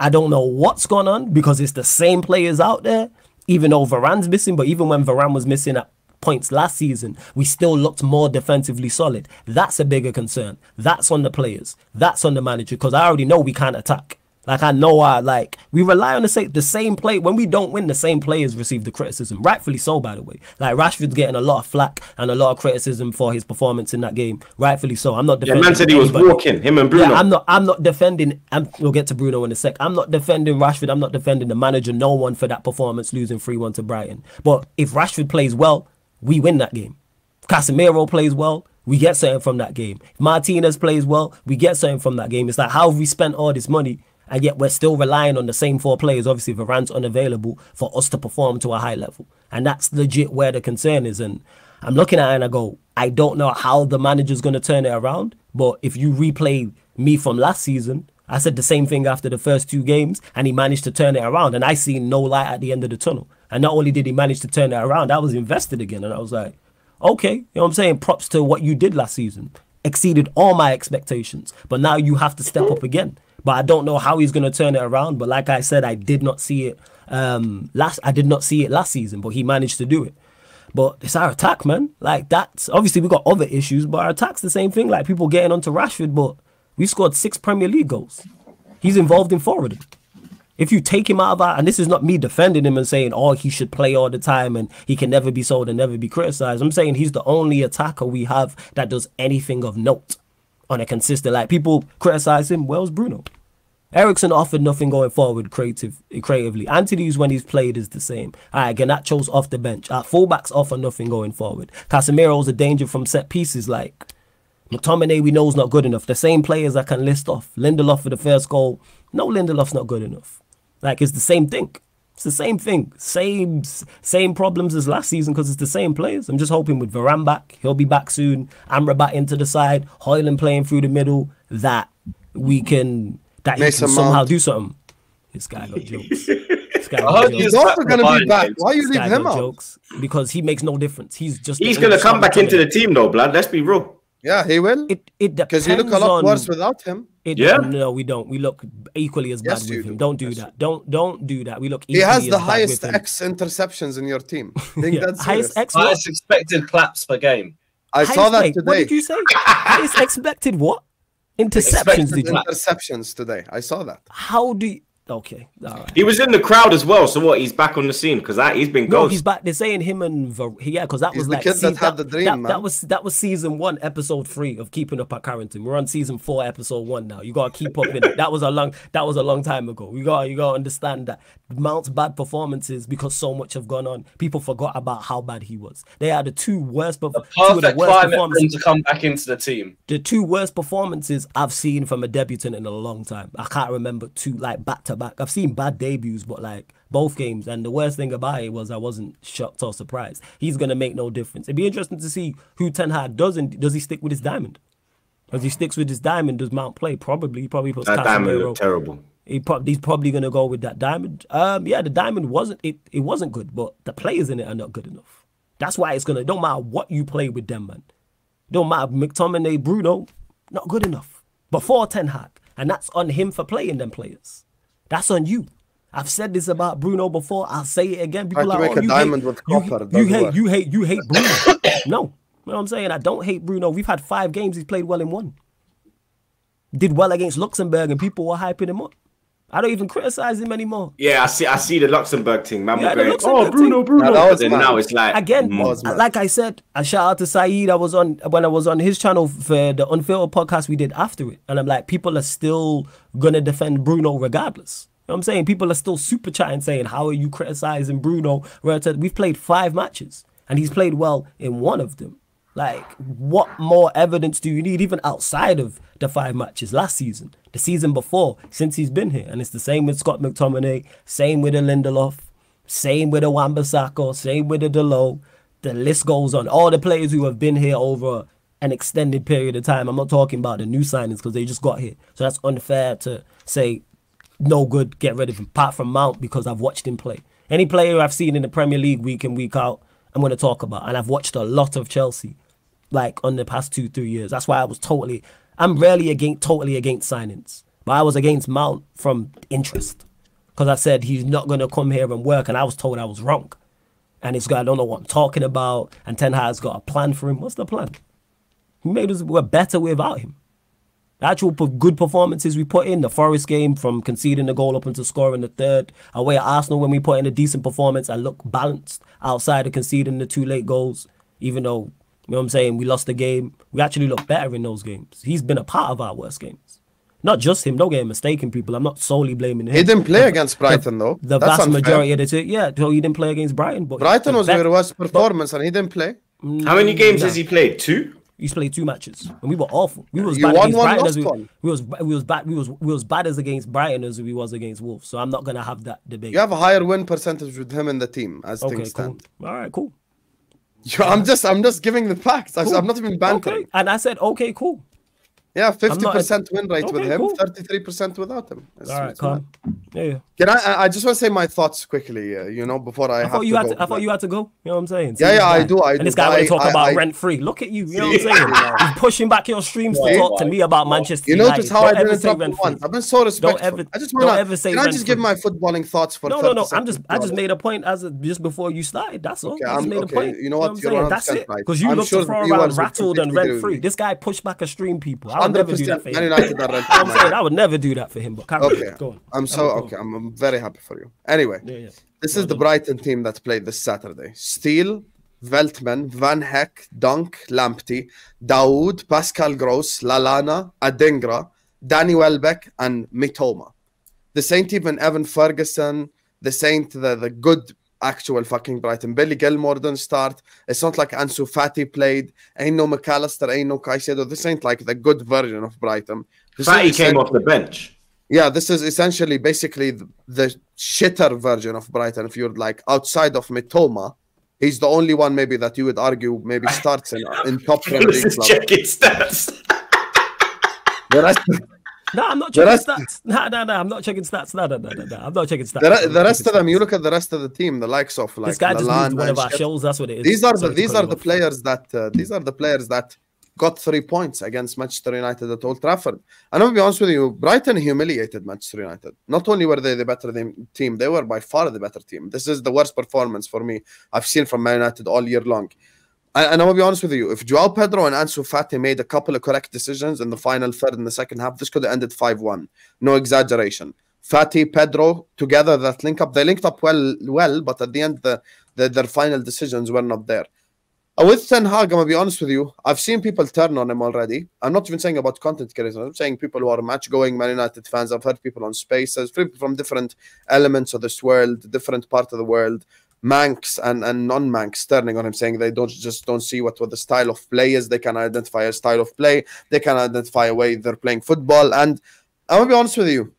I don't know what's gone on because it's the same players out there, even though Varane's missing. But even when Varane was missing at points last season, we still looked more defensively solid. That's a bigger concern. That's on the players. That's on the manager, because I already know we can't attack. Like, I know we rely on the same play. When we don't win, the same players receive the criticism. Rightfully so, by the way. Like, Rashford's getting a lot of flack and a lot of criticism for his performance in that game. Rightfully so. I'm not defending. Yeah, man said he was walking, him and Bruno. Yeah, I'm not defending. We'll get to Bruno in a sec. I'm not defending Rashford. I'm not defending the manager. No one for that performance, losing 3-1 to Brighton. But if Rashford plays well, we win that game. If Casemiro plays well, we get something from that game. If Martinez plays well, we get something from that game. It's like, how have we spent all this money and yet we're still relying on the same four players? Obviously, Varane's unavailable for us to perform to a high level. And that's legit where the concern is. And I'm looking at it and I go, I don't know how the manager's going to turn it around. But if you replay me from last season, I said the same thing after the first 2 games, and he managed to turn it around. And I see no light at the end of the tunnel. And not only did he manage to turn it around, I was invested again. And I was like, okay, you know what I'm saying? Props to what you did last season. Exceeded all my expectations. But now you have to step up again. But I don't know how he's going to turn it around. But like I said, I did not see it last season, but he managed to do it. But it's our attack, man. Like, that's obviously we got other issues, but our attack's the same thing. Like, people getting onto Rashford, but we scored 6 Premier League goals. He's involved in 4 of them. If you take him out of our, and this is not me defending him and saying, oh, he should play all the time and he can never be sold and never be criticized. I'm saying he's the only attacker we have that does anything of note on a consistent. Like, people criticize him. Where's Bruno? Eriksen offered nothing going forward creatively. Anthony's, when he's played, is the same. All right, Garnacho's off the bench. Fullbacks offer nothing going forward. Casemiro's a danger from set pieces. Like, McTominay, we know is not good enough. The same players I can list off. Lindelof for the first goal. No, Lindelof's not good enough. Like, it's the same thing. It's the same thing. Same problems as last season because it's the same players. I'm just hoping with Varane back, he'll be back soon. Amrabat into the side, Højlund playing through the middle, that we can, that he can somehow do something. This guy got jokes. He's also going to be back. Why are you leaving him out? Jokes because he makes no difference. He's going to come back into the team though, blood. Let's be real. Yeah, he will. It because you look a lot worse without him. No, we don't. We look equally as bad with him. Don't do that. Don't do that. We look. He has the highest X interceptions in your team. That's highest expected claps per game. I saw that today. What did you say? Highest expected what? Interceptions. Interceptions today. I saw that. How do you? Okay, all right. He was in the crowd as well. So what? He's back on the scene because he's been ghost. No, he's back. They're saying him and because that was the like kid that had the dream, that was season 1, episode 3 of Keeping Up at Carrington. We're on season 4, episode 1 now. You gotta keep up in it. That was a long time ago. You gotta understand that Mount's bad performances, because so much have gone on. People forgot about how bad he was. They are the two worst. The perfect climate for him to come back into the team. The 2 worst performances I've seen from a debutant in a long time. I can't remember 2 like back to back. I've seen bad debuts, but like both games. And the worst thing about it was I wasn't shocked or surprised. He's gonna make no difference. It'd be interesting to see who Ten Hag does, and does he stick with his diamond? As he sticks with his diamond, does Mount play? Probably. He probably puts that diamond looked terrible. He's probably gonna go with that diamond. Yeah, the diamond wasn't good, but the players in it are not good enough. That's why it don't matter what you play with them, man. Don't matter. McTominay, Bruno, not good enough. Before Ten Hag. And that's on him for playing them players. That's on you. I've said this about Bruno before. I'll say it again. People are like, you hate Bruno. No. You know what I'm saying? I don't hate Bruno. We've had 5 games he's played well in 1. Did well against Luxembourg and people were hyping him up. I don't even criticize him anymore. Yeah, I see the Luxembourg thing. Man, yeah, going, Bruno. Now it's like again, like I said, a shout out to Saeed. When I was on his channel for the Unfiltered podcast we did after it, and I'm like, people are still gonna defend Bruno regardless. You know what I'm saying? People are still super chatting saying, how are you criticizing Bruno? We've played 5 matches and he's played well in 1 of them. Like, what more evidence do you need, even outside of the 5 matches last season, the season before, since he's been here? And it's the same with Scott McTominay, same with the Lindelof, same with the Wan-Bissaka, same with the Delo. The list goes on. All the players who have been here over an extended period of time. I'm not talking about the new signings because they just got here. So that's unfair to say, no good, get rid of him, apart from Mount, because I've watched him play. Any player I've seen in the Premier League week in, week out, I'm going to talk about. And I've watched a lot of Chelsea, like on the past 2-3 years. That's why I'm rarely totally against signings. But I was against Mount from interest. Because I said he's not going to come here and work, and I was told I was wrong. And I don't know what I'm talking about, and Ten Hag's got a plan for him. What's the plan? He made us we're better without him. The actual good performances we put in, the Forest game from conceding the goal up into scoring the 3rd, away at Arsenal when we put in a decent performance and look balanced outside of conceding the 2 late goals, even though, you know what I'm saying, we lost the game. We actually look better in those games. He's been a part of our worst games. Not just him, don't get mistaken, people. I'm not solely blaming him. He didn't play against Brighton, though. The vast majority of the team, so he didn't play against Brighton. But Brighton was their worst performance, and he didn't play. How many games has he played? 2? He's played 2 matches, and we were awful. We was bad against Brighton as we was bad as against Brighton as we was against Wolves. So I'm not gonna have that debate. You have a higher win percentage with him in the team as things stand. All right, cool. I'm just giving the facts. Cool. I'm not even bantering. Okay. And I said, okay, cool. Yeah, 50% win rate with him, 33% without him. All right, calm. Yeah. Can I just want to say my thoughts quickly, before I thought you had to go. You know what I'm saying? Yeah, I do. And this guy want to talk about rent-free. Look at you. You know what I'm saying? He's pushing back your streams to talk to me about Manchester United. You notice how I didn't talk once. I've been so respectful. Don't ever say rent-free. Can I just give my footballing thoughts for 30 seconds? I just made a point just before you started. That's all. I just made a point. You know what? You're That's it. Because you look to throw around rattled and rent-free. This guy pushed back a stream, people. I would never do that for him. I'm saying I would never do that for him. But go on. I'm very happy for you. Anyway, this is the Brighton team that played this Saturday. Steele, Veltman, Van Heck, Dunk, Lamptey, Daoud, Pascal Gross, Lallana, Adingra, Danny Welbeck, and Mitoma. This ain't even Evan Ferguson. This ain't the good actual fucking Brighton. Billy Gilmore didn't start. It's not like Ansu Fati played. Ain't no McAllister, ain't no Caicedo. This ain't like the good version of Brighton. Fati came off the bench. Yeah, this is essentially basically the shitter version of Brighton. If you're like outside of Mitoma, he's the only one maybe that you would argue maybe starts in top Premier League club. Checking stats. No, I'm not checking stats. No, I'm not checking stats. No, I'm not checking stats. The rest of them, you look at the rest of the team, the likes of like this guy just moved one of our shells. That's what it is. These are the players that got 3 points against Manchester United at Old Trafford. And I'll be honest with you, Brighton humiliated Manchester United. Not only were they the better team, they were by far the better team. This is the worst performance for me I've seen from Man United all year long. And I'll be honest with you, if Joao Pedro and Ansu Fati made a couple of correct decisions in the final third in the second half, this could have ended 5-1. No exaggeration. Fati, Pedro together that link up. They linked up well, but at the end, their final decisions were not there. With Ten Hag, I'm going to be honest with you, I've seen people turn on him already. I'm not even saying about content creators. I'm saying people who are match-going Man United fans. I've heard people on Spaces, people from different elements of this world, different part of the world, Manx and non-Manx turning on him, saying they don't see what the style of play is. They can identify a style of play. They can identify a way they're playing football. And I'm going to be honest with you,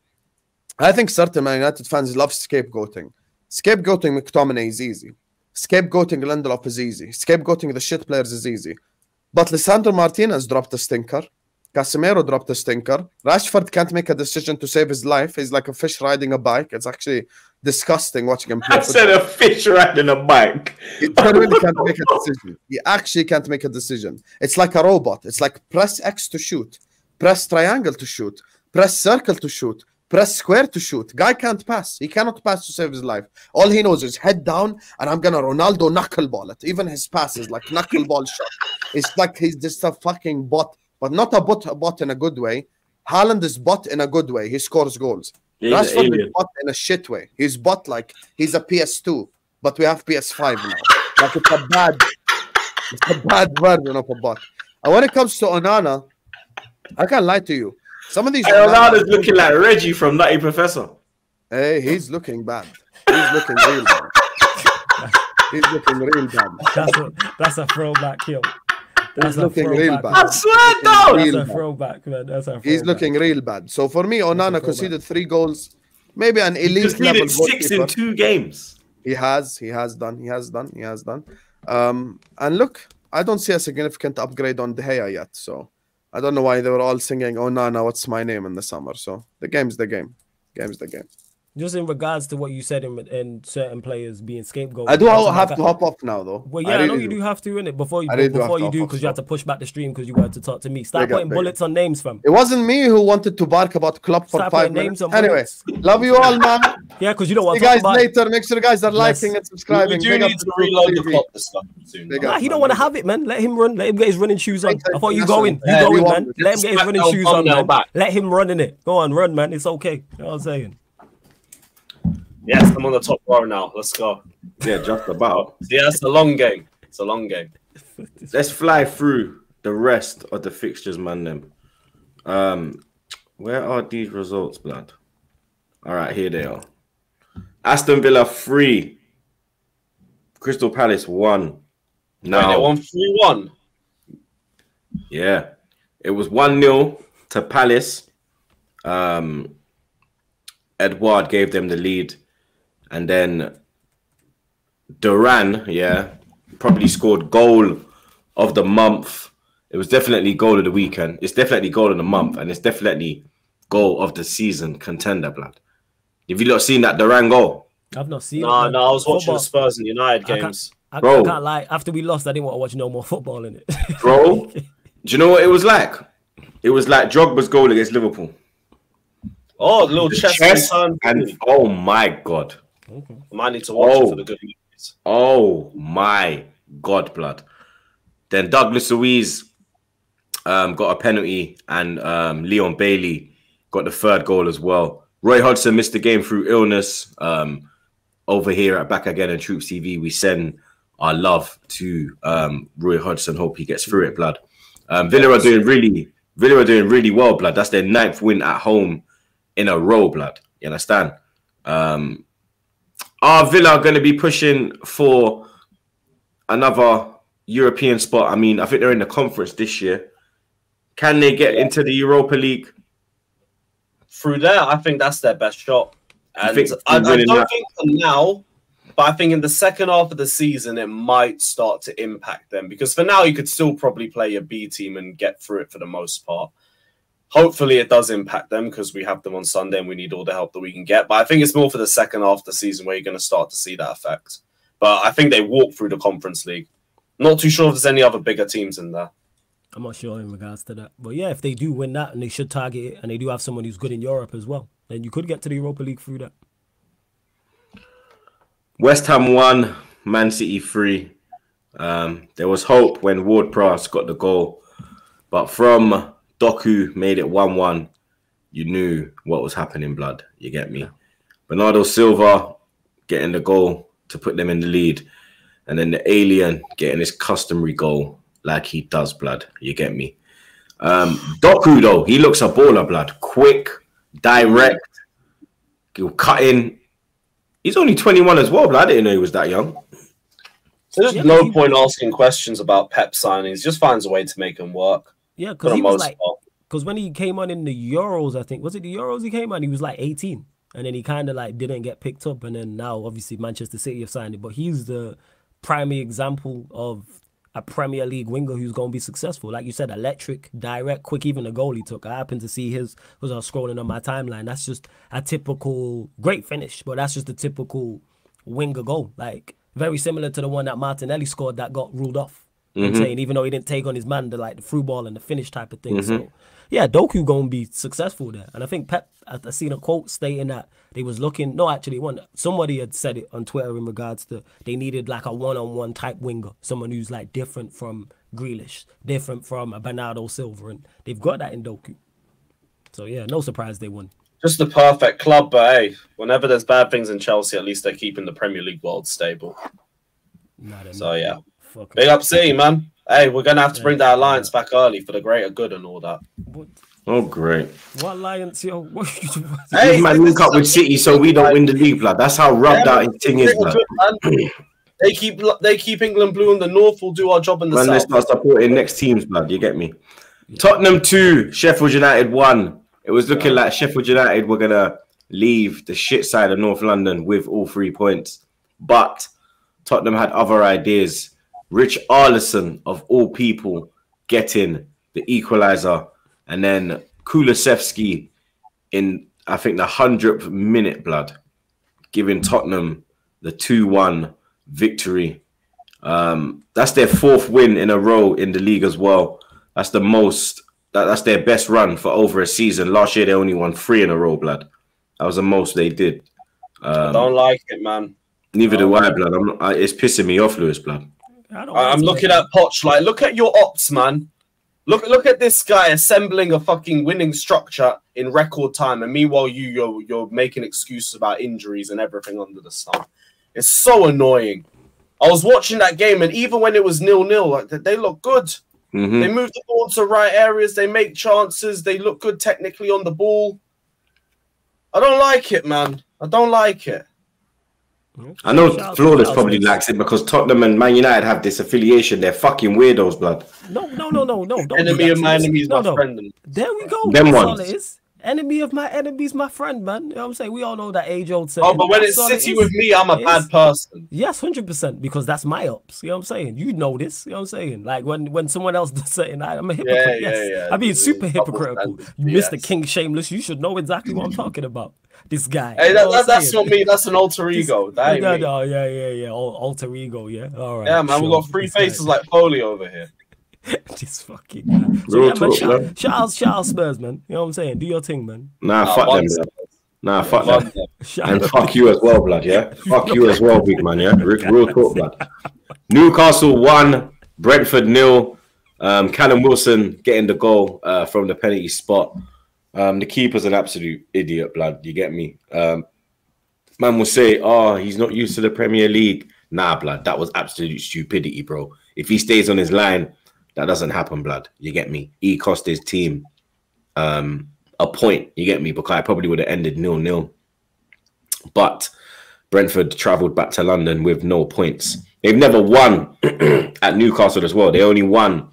I think certain Man United fans love scapegoating. Scapegoating McTominay is easy. Scapegoating Lindelof is easy. Scapegoating the shit players is easy. But Lisandro Martinez dropped a stinker. Casemiro dropped a stinker. Rashford can't make a decision to save his life. He's like a fish riding a bike. It's actually disgusting watching him play. I said a fish riding a bike. He really can't make a decision. He actually can't make a decision. It's like a robot. It's like press X to shoot. Press triangle to shoot. Press circle to shoot. Press square to shoot. Guy can't pass. He cannot pass to save his life. All he knows is head down, and I'm gonna Ronaldo knuckleball it. Even his pass is like knuckleball shot. It's like he's just a fucking bot, but not a bot in a good way. Haaland is bot in a good way. He scores goals. Rashford is bot in a shit way. He's bot like he's a PS2, but we have PS5 now. Like it's a bad version of a bot. And when it comes to Onana, I can't lie to you. Some of these Onana's looking like Reggie from Nutty Professor. Hey, he's looking bad. He's looking real bad. He's looking real bad. That's a throwback, yo. He's looking real bad. I swear down. That's a throwback, man. That's a throwback. He's looking real bad. So for me, Onana conceded 3 goals. Maybe an elite level goalkeeper. 6 in 2 games. He has done. And look, I don't see a significant upgrade on De Gea yet. So I don't know why they were all singing "Onana, what's my name" in the summer. So the game's the game. Game's the game. Just in regards to what you said in certain players being scapegoated. I do have to hop off now, though. Well, yeah, I know you do have to, innit? Before you do, because you had to push back the stream because you wanted to talk to me. Start putting bullets on names, fam. It wasn't me who wanted to bark about Klopp for 5 minutes. Anyway, love you all, man. Yeah, because you don't want to talk about it. Later. Make sure you guys are liking and subscribing. We do need to reload the Klopp stuff soon. He don't want to have it, man. Let him run. Let him get his running shoes on. I thought you going, man. Let him get his running shoes on, man. Let him run in it. Go on, run, man. It's okay. You know what I'm saying? Yes, I'm on the top row now. Let's go. Yeah, just about. Yeah, it's a long game. It's a long game. Let's fly through the rest of the fixtures, man. Where are these results, blood? All right, here they are. Aston Villa 3. Crystal Palace 1. Now they won 3-1. Yeah, it was 1-0 to Palace. Edouard gave them the lead. And then Duran, probably scored goal of the month. It was definitely goal of the weekend. It's definitely goal of the month. And it's definitely goal of the season contender, blood. Have you not seen that Duran goal? I've not seen it. No, I was watching the Spurs and United games. I can't lie. After we lost, I didn't want to watch no more football in it. Bro, do you know what it was like? It was like Drogba's goal against Liverpool. Oh, little chest and oh my God. Okay. I might need to watch it for the good news. Oh my God, blood. Then Douglas Luiz got a penalty and Leon Bailey got the 3rd goal as well. Roy Hodgson missed the game through illness. Over here at Back Again and TroopzTV, we send our love to Roy Hodgson. Hope he gets through it, blood. Villa are doing really well, blood. That's their 9th win at home in a row, blood. You understand? Are Villa going to be pushing for another European spot? I mean, I think they're in the conference this year. Can they get into the Europa League? Through there, I think that's their best shot. And I don't think for now, but I think in the second half of the season, it might start to impact them. Because for now, you could still probably play your B team and get through it for the most part. Hopefully it does impact them because we have them on Sunday and we need all the help that we can get. But I think it's more for the second half of the season where you're going to start to see that effect. But I think they walk through the Conference League. Not too sure if there's any other bigger teams in there. I'm not sure in regards to that. But yeah, if they do win that and they should target it and they do have someone who's good in Europe as well, then you could get to the Europa League through that. West Ham 1, Man City 3. There was hope when Ward-Prowse got the goal. But from Doku made it 1-1. you knew what was happening, blood. You get me? Bernardo Silva getting the goal to put them in the lead. And then the alien getting his customary goal like he does, blood. You get me? Doku, though, he looks a baller, blood. Quick, direct, he'll cut in. He's only 21 as well, blood. I didn't know he was that young. So there's no point asking questions about Pep signings. Just finds a way to make them work. Yeah, because he was like, because when he came on in the Euros, I think, was it the Euros he came on? He was like 18. And then he kind of like didn't get picked up. And then now, obviously, Manchester City have signed him. But he's the primary example of a Premier League winger who's going to be successful. Like you said, electric, direct, quick. Even the goal he took. I happened to see his, because I was scrolling on my timeline. That's just a typical, great finish, but that's just a typical winger goal. Like, very similar to the one that Martinelli scored that got ruled off. You know what I'm saying? Even though he didn't take on his man, the through ball and the finish type of thing. So, yeah, Doku going to be successful there. And I think Pep, I seen a quote stating that they was looking, no, actually, somebody had said it on Twitter in regards to they needed like a one-on-one type winger, someone who's like different from Grealish, different from a Bernardo Silva, and they've got that in Doku. So, yeah, no surprise they won. Just the perfect club, but hey, whenever there's bad things in Chelsea, at least they're keeping the Premier League world stable. So, yeah. Big up City, man. Hey, we're going to have to bring that alliance back early for the greater good and all that. Oh, great. What alliance, yo? What hey, man, link up with City so we don't win the league, blood. That's how rubbed out his thing is, blood. They keep England blue in the north. We'll do our job in the south. Let's start supporting next teams, blood. You get me? Tottenham 2, Sheffield United 1. It was looking like Sheffield United were going to leave the shit side of North London with all 3 points. But Tottenham had other ideas. Rich Arlison, of all people, getting the equaliser. And then Kulusevski in, I think, the 100th minute, blood, giving Tottenham the 2-1 victory. That's their 4th win in a row in the league as well. That's the most, that's their best run for over a season. Last year, they only won 3 in a row, blood. That was the most they did. I don't like it, man. Neither do I, blood. It's pissing me off, Lewis, blood. I'm looking at Poch, like, look at your ops, man. Look at this guy assembling a fucking winning structure in record time, and meanwhile you're making excuses about injuries and everything under the sun. It's so annoying. I was watching that game, and even when it was 0-0, like, they look good. They move the ball to right areas, they make chances, they look good technically on the ball. I don't like it, man. I don't like it. I know Flawless probably likes it because Tottenham and Man United have this affiliation. They're fucking weirdos, blood. No. Enemy of my enemy is my friend. There we go. Them That's ones. all it is. Enemy of my enemy is my friend, man. You know what I'm saying? We all know that age-old saying. Oh, but when it's City with me, I'm a bad person. Yes, 100%, because that's my ops. You know what I'm saying? You know this. You know what I'm saying? Like when someone else does something, I'm a hypocrite. Yeah. I mean, super hypocritical. Mr. King Shameless, you should know exactly what I'm talking about. This guy. Hey, that's not me. That's an alter ego. No, yeah. Alter ego, yeah. All right. Yeah, man, we got 3 faces like Foley over here. This fucking guy. So, yeah, man, shout out Spurs, man. You know what I'm saying? Do your thing, man. Nah, fuck them, man. Nah, fuck them. And fuck you as well, blood, yeah? Fuck you as well, big man, yeah? Real talk, blood. Newcastle 1, Brentford 0. Callum Wilson getting the goal from the penalty spot. The keeper's an absolute idiot, blood. You get me? Man will say, oh, he's not used to the Premier League. Nah, blood. That was absolute stupidity, bro. If he stays on his line, that doesn't happen, blood. You get me? He cost his team a point. You get me? Because I probably would have ended 0-0. But Brentford travelled back to London with no points. They've never won at Newcastle as well. They only won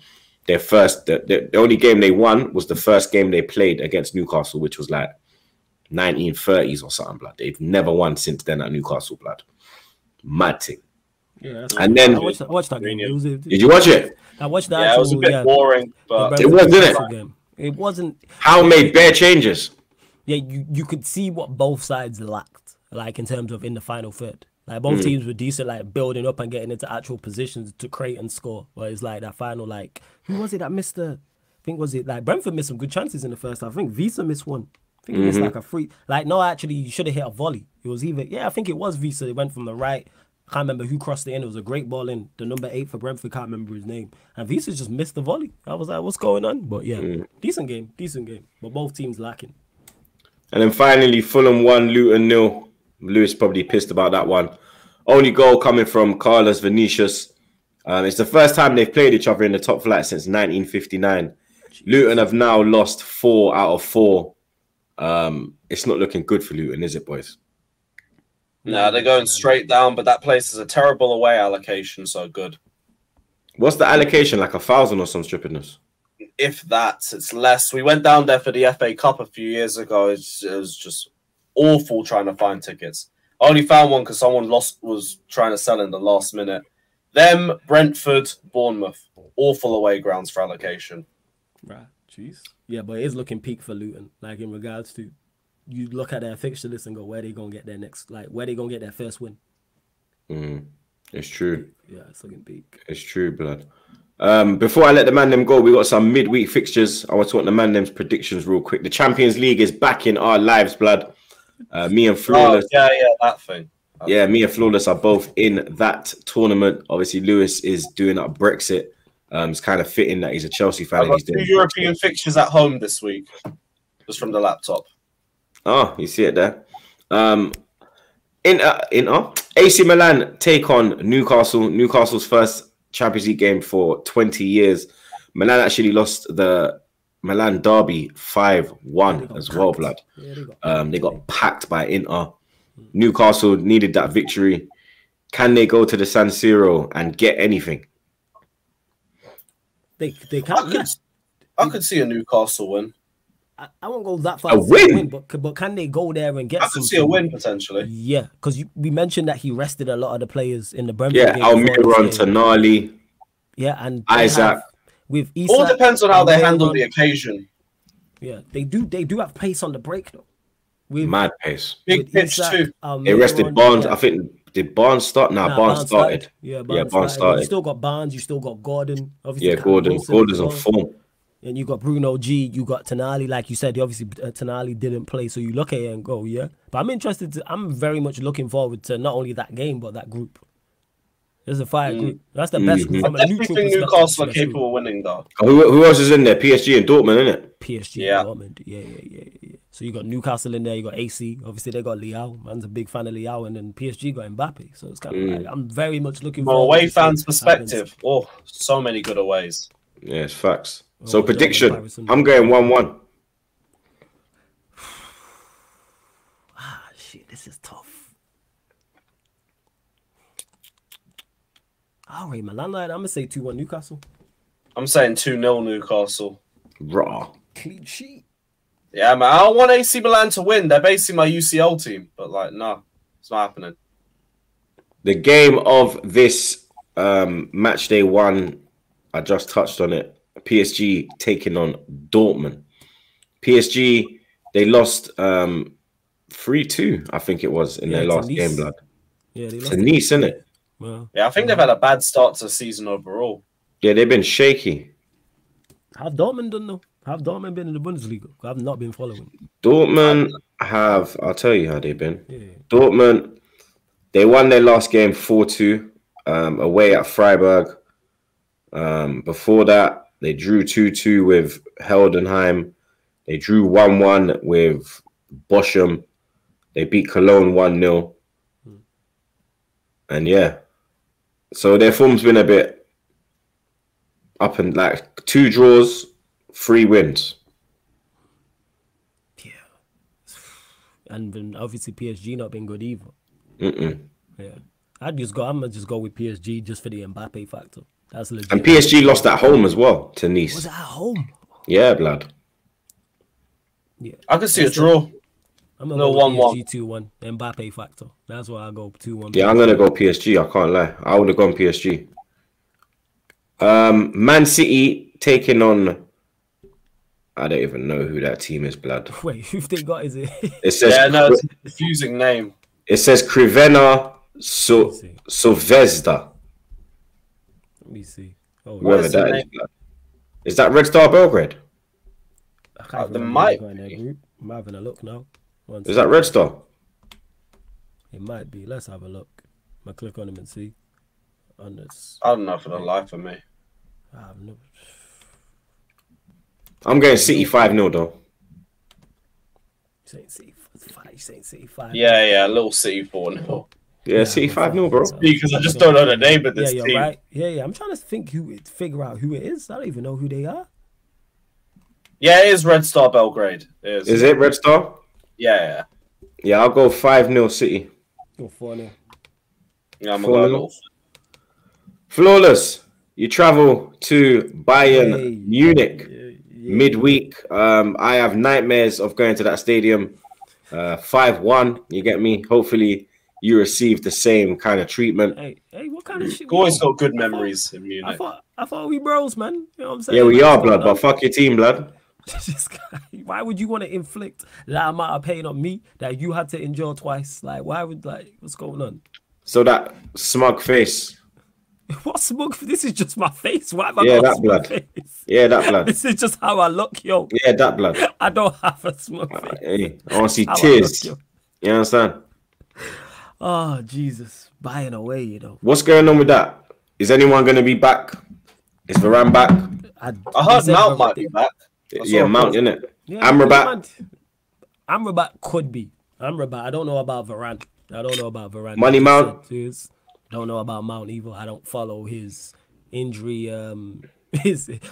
their first. The only game they won was the first game they played against Newcastle, which was like 1930s or something, blood. They've never won since then at Newcastle, blood. Mad thing. Yeah, and then I watched that game. Did you watch it? I watched that. Yeah, it was a bit boring, but it was, didn't it? It wasn't. How made bare changes? Yeah, you could see what both sides lacked, like in terms of in the final third. Like both teams were decent, like building up and getting into actual positions to create and score. But it's like that final, like who was it that missed the? I think was it like Brentford missed some good chances in the first half. I think Visa missed one. I think he missed like a free. Like no, actually, you should have hit a volley. It was either I think it was Visa. It went from the right. I can't remember who crossed it in. It was a great ball in. The number 8 for Brentford, can't remember his name. And Visa just missed the volley. I was like, what's going on? But yeah, decent game. But both teams lacking. And then finally, Fulham 1, Luton 0. Lewis probably pissed about that one. Only goal coming from Carlos Vinicius. It's the first time they've played each other in the top flight since 1959. Luton have now lost 4 out of 4. It's not looking good for Luton, is it, boys? No, they're going straight down, but that place is a terrible away allocation, so good. What's the allocation? Like 1,000 or some stupidness? If that, it's less. We went down there for the FA Cup a few years ago. It was just awful trying to find tickets. I only found one because someone was trying to sell in the last minute. Them, Brentford, Bournemouth. Awful away grounds for allocation. Right, jeez. Yeah, but it is looking peak for Luton. Like in regards to, you look at their fixture list and go, where they gonna get their next, like where they gonna get their first win. It's true. Yeah, it's looking peak. It's true, blood. Before I let the man them go, we got some midweek fixtures. I want to want the man them's predictions real quick. The Champions League is back in our lives, blood. Me and Flawless. Oh, yeah, that thing. Me and Flawless are both in that tournament. Obviously, Lewis is doing up Brexit. It's kind of fitting that he's a Chelsea fan. I've got 2 European fixtures at home this week, just from the laptop. Oh, you see it there. AC Milan take on Newcastle. Newcastle's first Champions League game for 20 years. Milan actually lost the Milan derby 5-1 as well, blood. They got packed by Inter. Newcastle needed that victory. Can they go to the San Siro and get anything? They can't. I could see a Newcastle win. I won't go that far. A win? But can they go there and get I could see a win, potentially. Yeah, because we mentioned that he rested a lot of the players in the Brentford game. Almiron, Tonali. Yeah, and Isaac. With Isak, all depends on how they handle the occasion. Yeah, they do have pace on the break, though. Mad pace. Big pitch, too. They rested Barnes. I think, did Barnes start? Barnes started. Yeah, Barnes started. You still got Barnes, you still got Gordon. Obviously, Gordon's on form. And you got Bruno G, you got Tonali, like you said. Obviously, Tonali didn't play, so you look at it and go, yeah. But I'm very much looking forward to not only that game, but that group. There's a fire group. That's the best group. I definitely think Newcastle are capable of winning, though. Who else is in there? PSG and Dortmund, isn't it? PSG and Dortmund. Yeah. So you got Newcastle in there, you got AC. Obviously, they got Liao. Man's a big fan of Liao. And then PSG got Mbappe. So it's kind of like, I'm very much looking forward to away fans' perspective. Oh, so many good aways. Yeah, it's facts. So prediction, I'm going 1-1. Shit, this is tough. All right, man. I'm gonna say 2-1 Newcastle. I'm saying 2-0 Newcastle. Raw. Clean sheet. Yeah, man. I don't want AC Milan to win. They're basically my UCL team, but like, no, it's not happening. The game of this match day 1, I just touched on it. PSG taking on Dortmund. PSG, they lost 3-2, I think it was, in their last game, blood. Yeah, they lost to Nice, isn't it? Well, yeah, I think they've had a bad start to the season overall. Yeah, they've been shaky. Have Dortmund done though? Have Dortmund been in the Bundesliga? I've not been following. Dortmund have, I'll tell you how they've been. Yeah. Dortmund, they won their last game 4-2 away at Freiburg. Before that, they drew 2-2 with Heldenheim. They drew 1-1 with Bochum. They beat Cologne 1-0. And yeah. So their form's been a bit up and like 2 draws, 3 wins. Yeah. And then obviously PSG not been good either. Yeah. I'm gonna just go with PSG just for the Mbappe factor. That's legit. And PSG lost at home as well to Nice. Was it at home? Yeah, blood. Yeah. I can see a draw. I'm gonna go 1-1. PSG 2-1. Mbappe factor. That's why I go 2-1. Yeah, I'm gonna go PSG. I can't lie. I would have gone PSG. Man City taking on. I don't even know who that team is, blood. Wait, who they got? Is it? It says. Yeah, no, it's a confusing name. It says Crvena Zvezda. Let me see. Oh, whoever that is. Blood. Is that Red Star Belgrade? There might be. I'm having a look now. Is that Red Star? It might be. Let's have a look. I'm gonna click on him and see. On this. I don't know for the life of me. I'm going City 5-0 though. Saying City 5. Saying City 5. Yeah, a little City 4-0. Yeah, City 5-0, bro. Because I just don't know the name of this team. You're right. Yeah. I'm trying to figure out who it is. I don't even know who they are. Yeah, it is Red Star Belgrade. Is it Red Star? Yeah. Yeah, I'll go 5-0 City. Go 4-0. Yeah, I'm going to go. Flawless. You travel to Bayern Munich midweek. I have nightmares of going to that stadium. 5-1. You get me? Hopefully, you receive the same kind of treatment. Hey, what kind of shit? Always got good memories in Munich. I thought we bros, man. You know what I'm saying? Yeah, we are, blood, but fuck your team, blood. Why would you want to inflict that amount of pain on me that you had to endure twice? Like, what's going on? So that smug face. What smug? This is just my face. Why have I Yeah, got that a blood. face? Yeah, that blood. This is just how I look, yo. Yeah, that blood. I don't have a smug face. Hey, I want to see tears. You understand? Oh, Jesus. Buying away, you know. What's going on with that? Is anyone going to be back? Is Varane back? I heard Mount might be back. Yeah, Mount, innit? Yeah, Amrabat. Amrabat could be. Amrabat. I don't know about Varane. Money Mount. Don't know about Mount either. I don't follow his injury.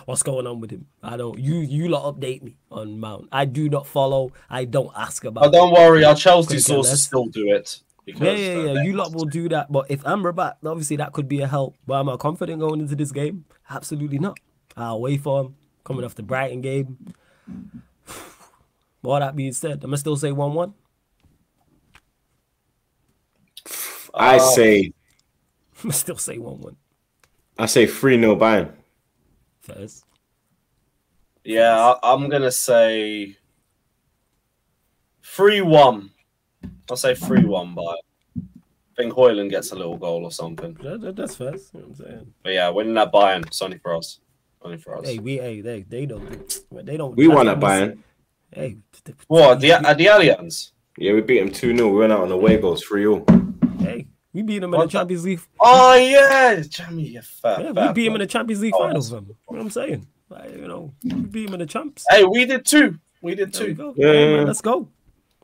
What's going on with him? I don't. You lot update me on Mount. I do not follow. I don't ask about. Oh, don't worry. Our Chelsea sources still do it. Yeah. You lot will do that. But if Amrabat, obviously that could be a help. But am I confident going into this game? Absolutely not. I'll wait for him. Coming off the Brighton game. All that being said, I'm gonna still say 1-1. I still say 1-1. I say 3-0 Bayern. First. Yeah, I'm gonna say 3-1. I'll say 3-1, but I think Højlund gets a little goal or something. That's first. You know what I'm saying. But yeah, winning that Bayern, it's only for us. Only for us. Hey, they don't. We won at Bayern. Hey, what at the Allianz? Yeah, we beat them 2-0. We went out on away goals 3-0. Hey, we beat them in the Champions League. Oh yeah, Jamie, we beat them in the Champions League finals. You know what I'm saying? Like, we beat them in the champs. Hey, we did too. Yeah, man, let's go.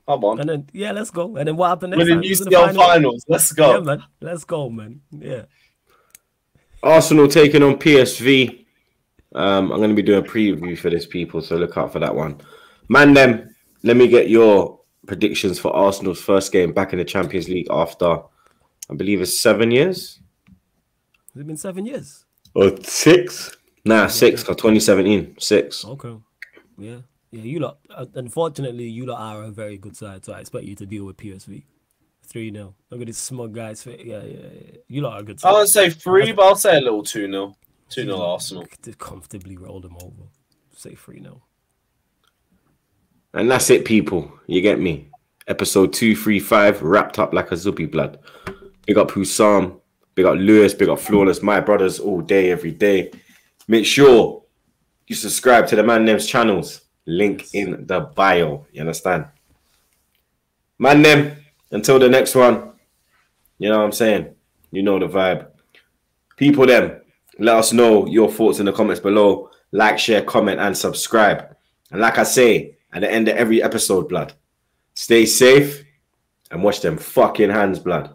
Come on. And then let's go. And then what happened next time? UCL finals. Let's go. Yeah, man. Let's go, man. Yeah. Arsenal taking on PSV. I'm going to be doing a preview for this, people, so look out for that one. Man, let me get your predictions for Arsenal's first game back in the Champions League after, I believe it's 7 years. Has it been 7 years? Or 6? Nah, 6, or 2017. 6. Okay. Yeah. Yeah, you lot, unfortunately, you lot are a very good side, so I expect you to deal with PSV. 3-0. Look at this smug guy's face. Yeah. You lot are a good side. I would say 3, but I'll say a little 2-0. 2-0 Arsenal. To comfortably roll them over. Say 3-0. And that's it, people. You get me? Episode 235 wrapped up like a Zubi blood. Big up Hussam. Big up Lewis. Big up Flawless. My brothers all day, every day. Make sure you subscribe to the Man Them's channels. Link in the bio. You understand? Man them. Until the next one. You know what I'm saying? You know the vibe. People them. Let us know your thoughts in the comments below. Like, share, comment, and subscribe. And like I say, at the end of every episode, blood, stay safe and wash them fucking hands, blood.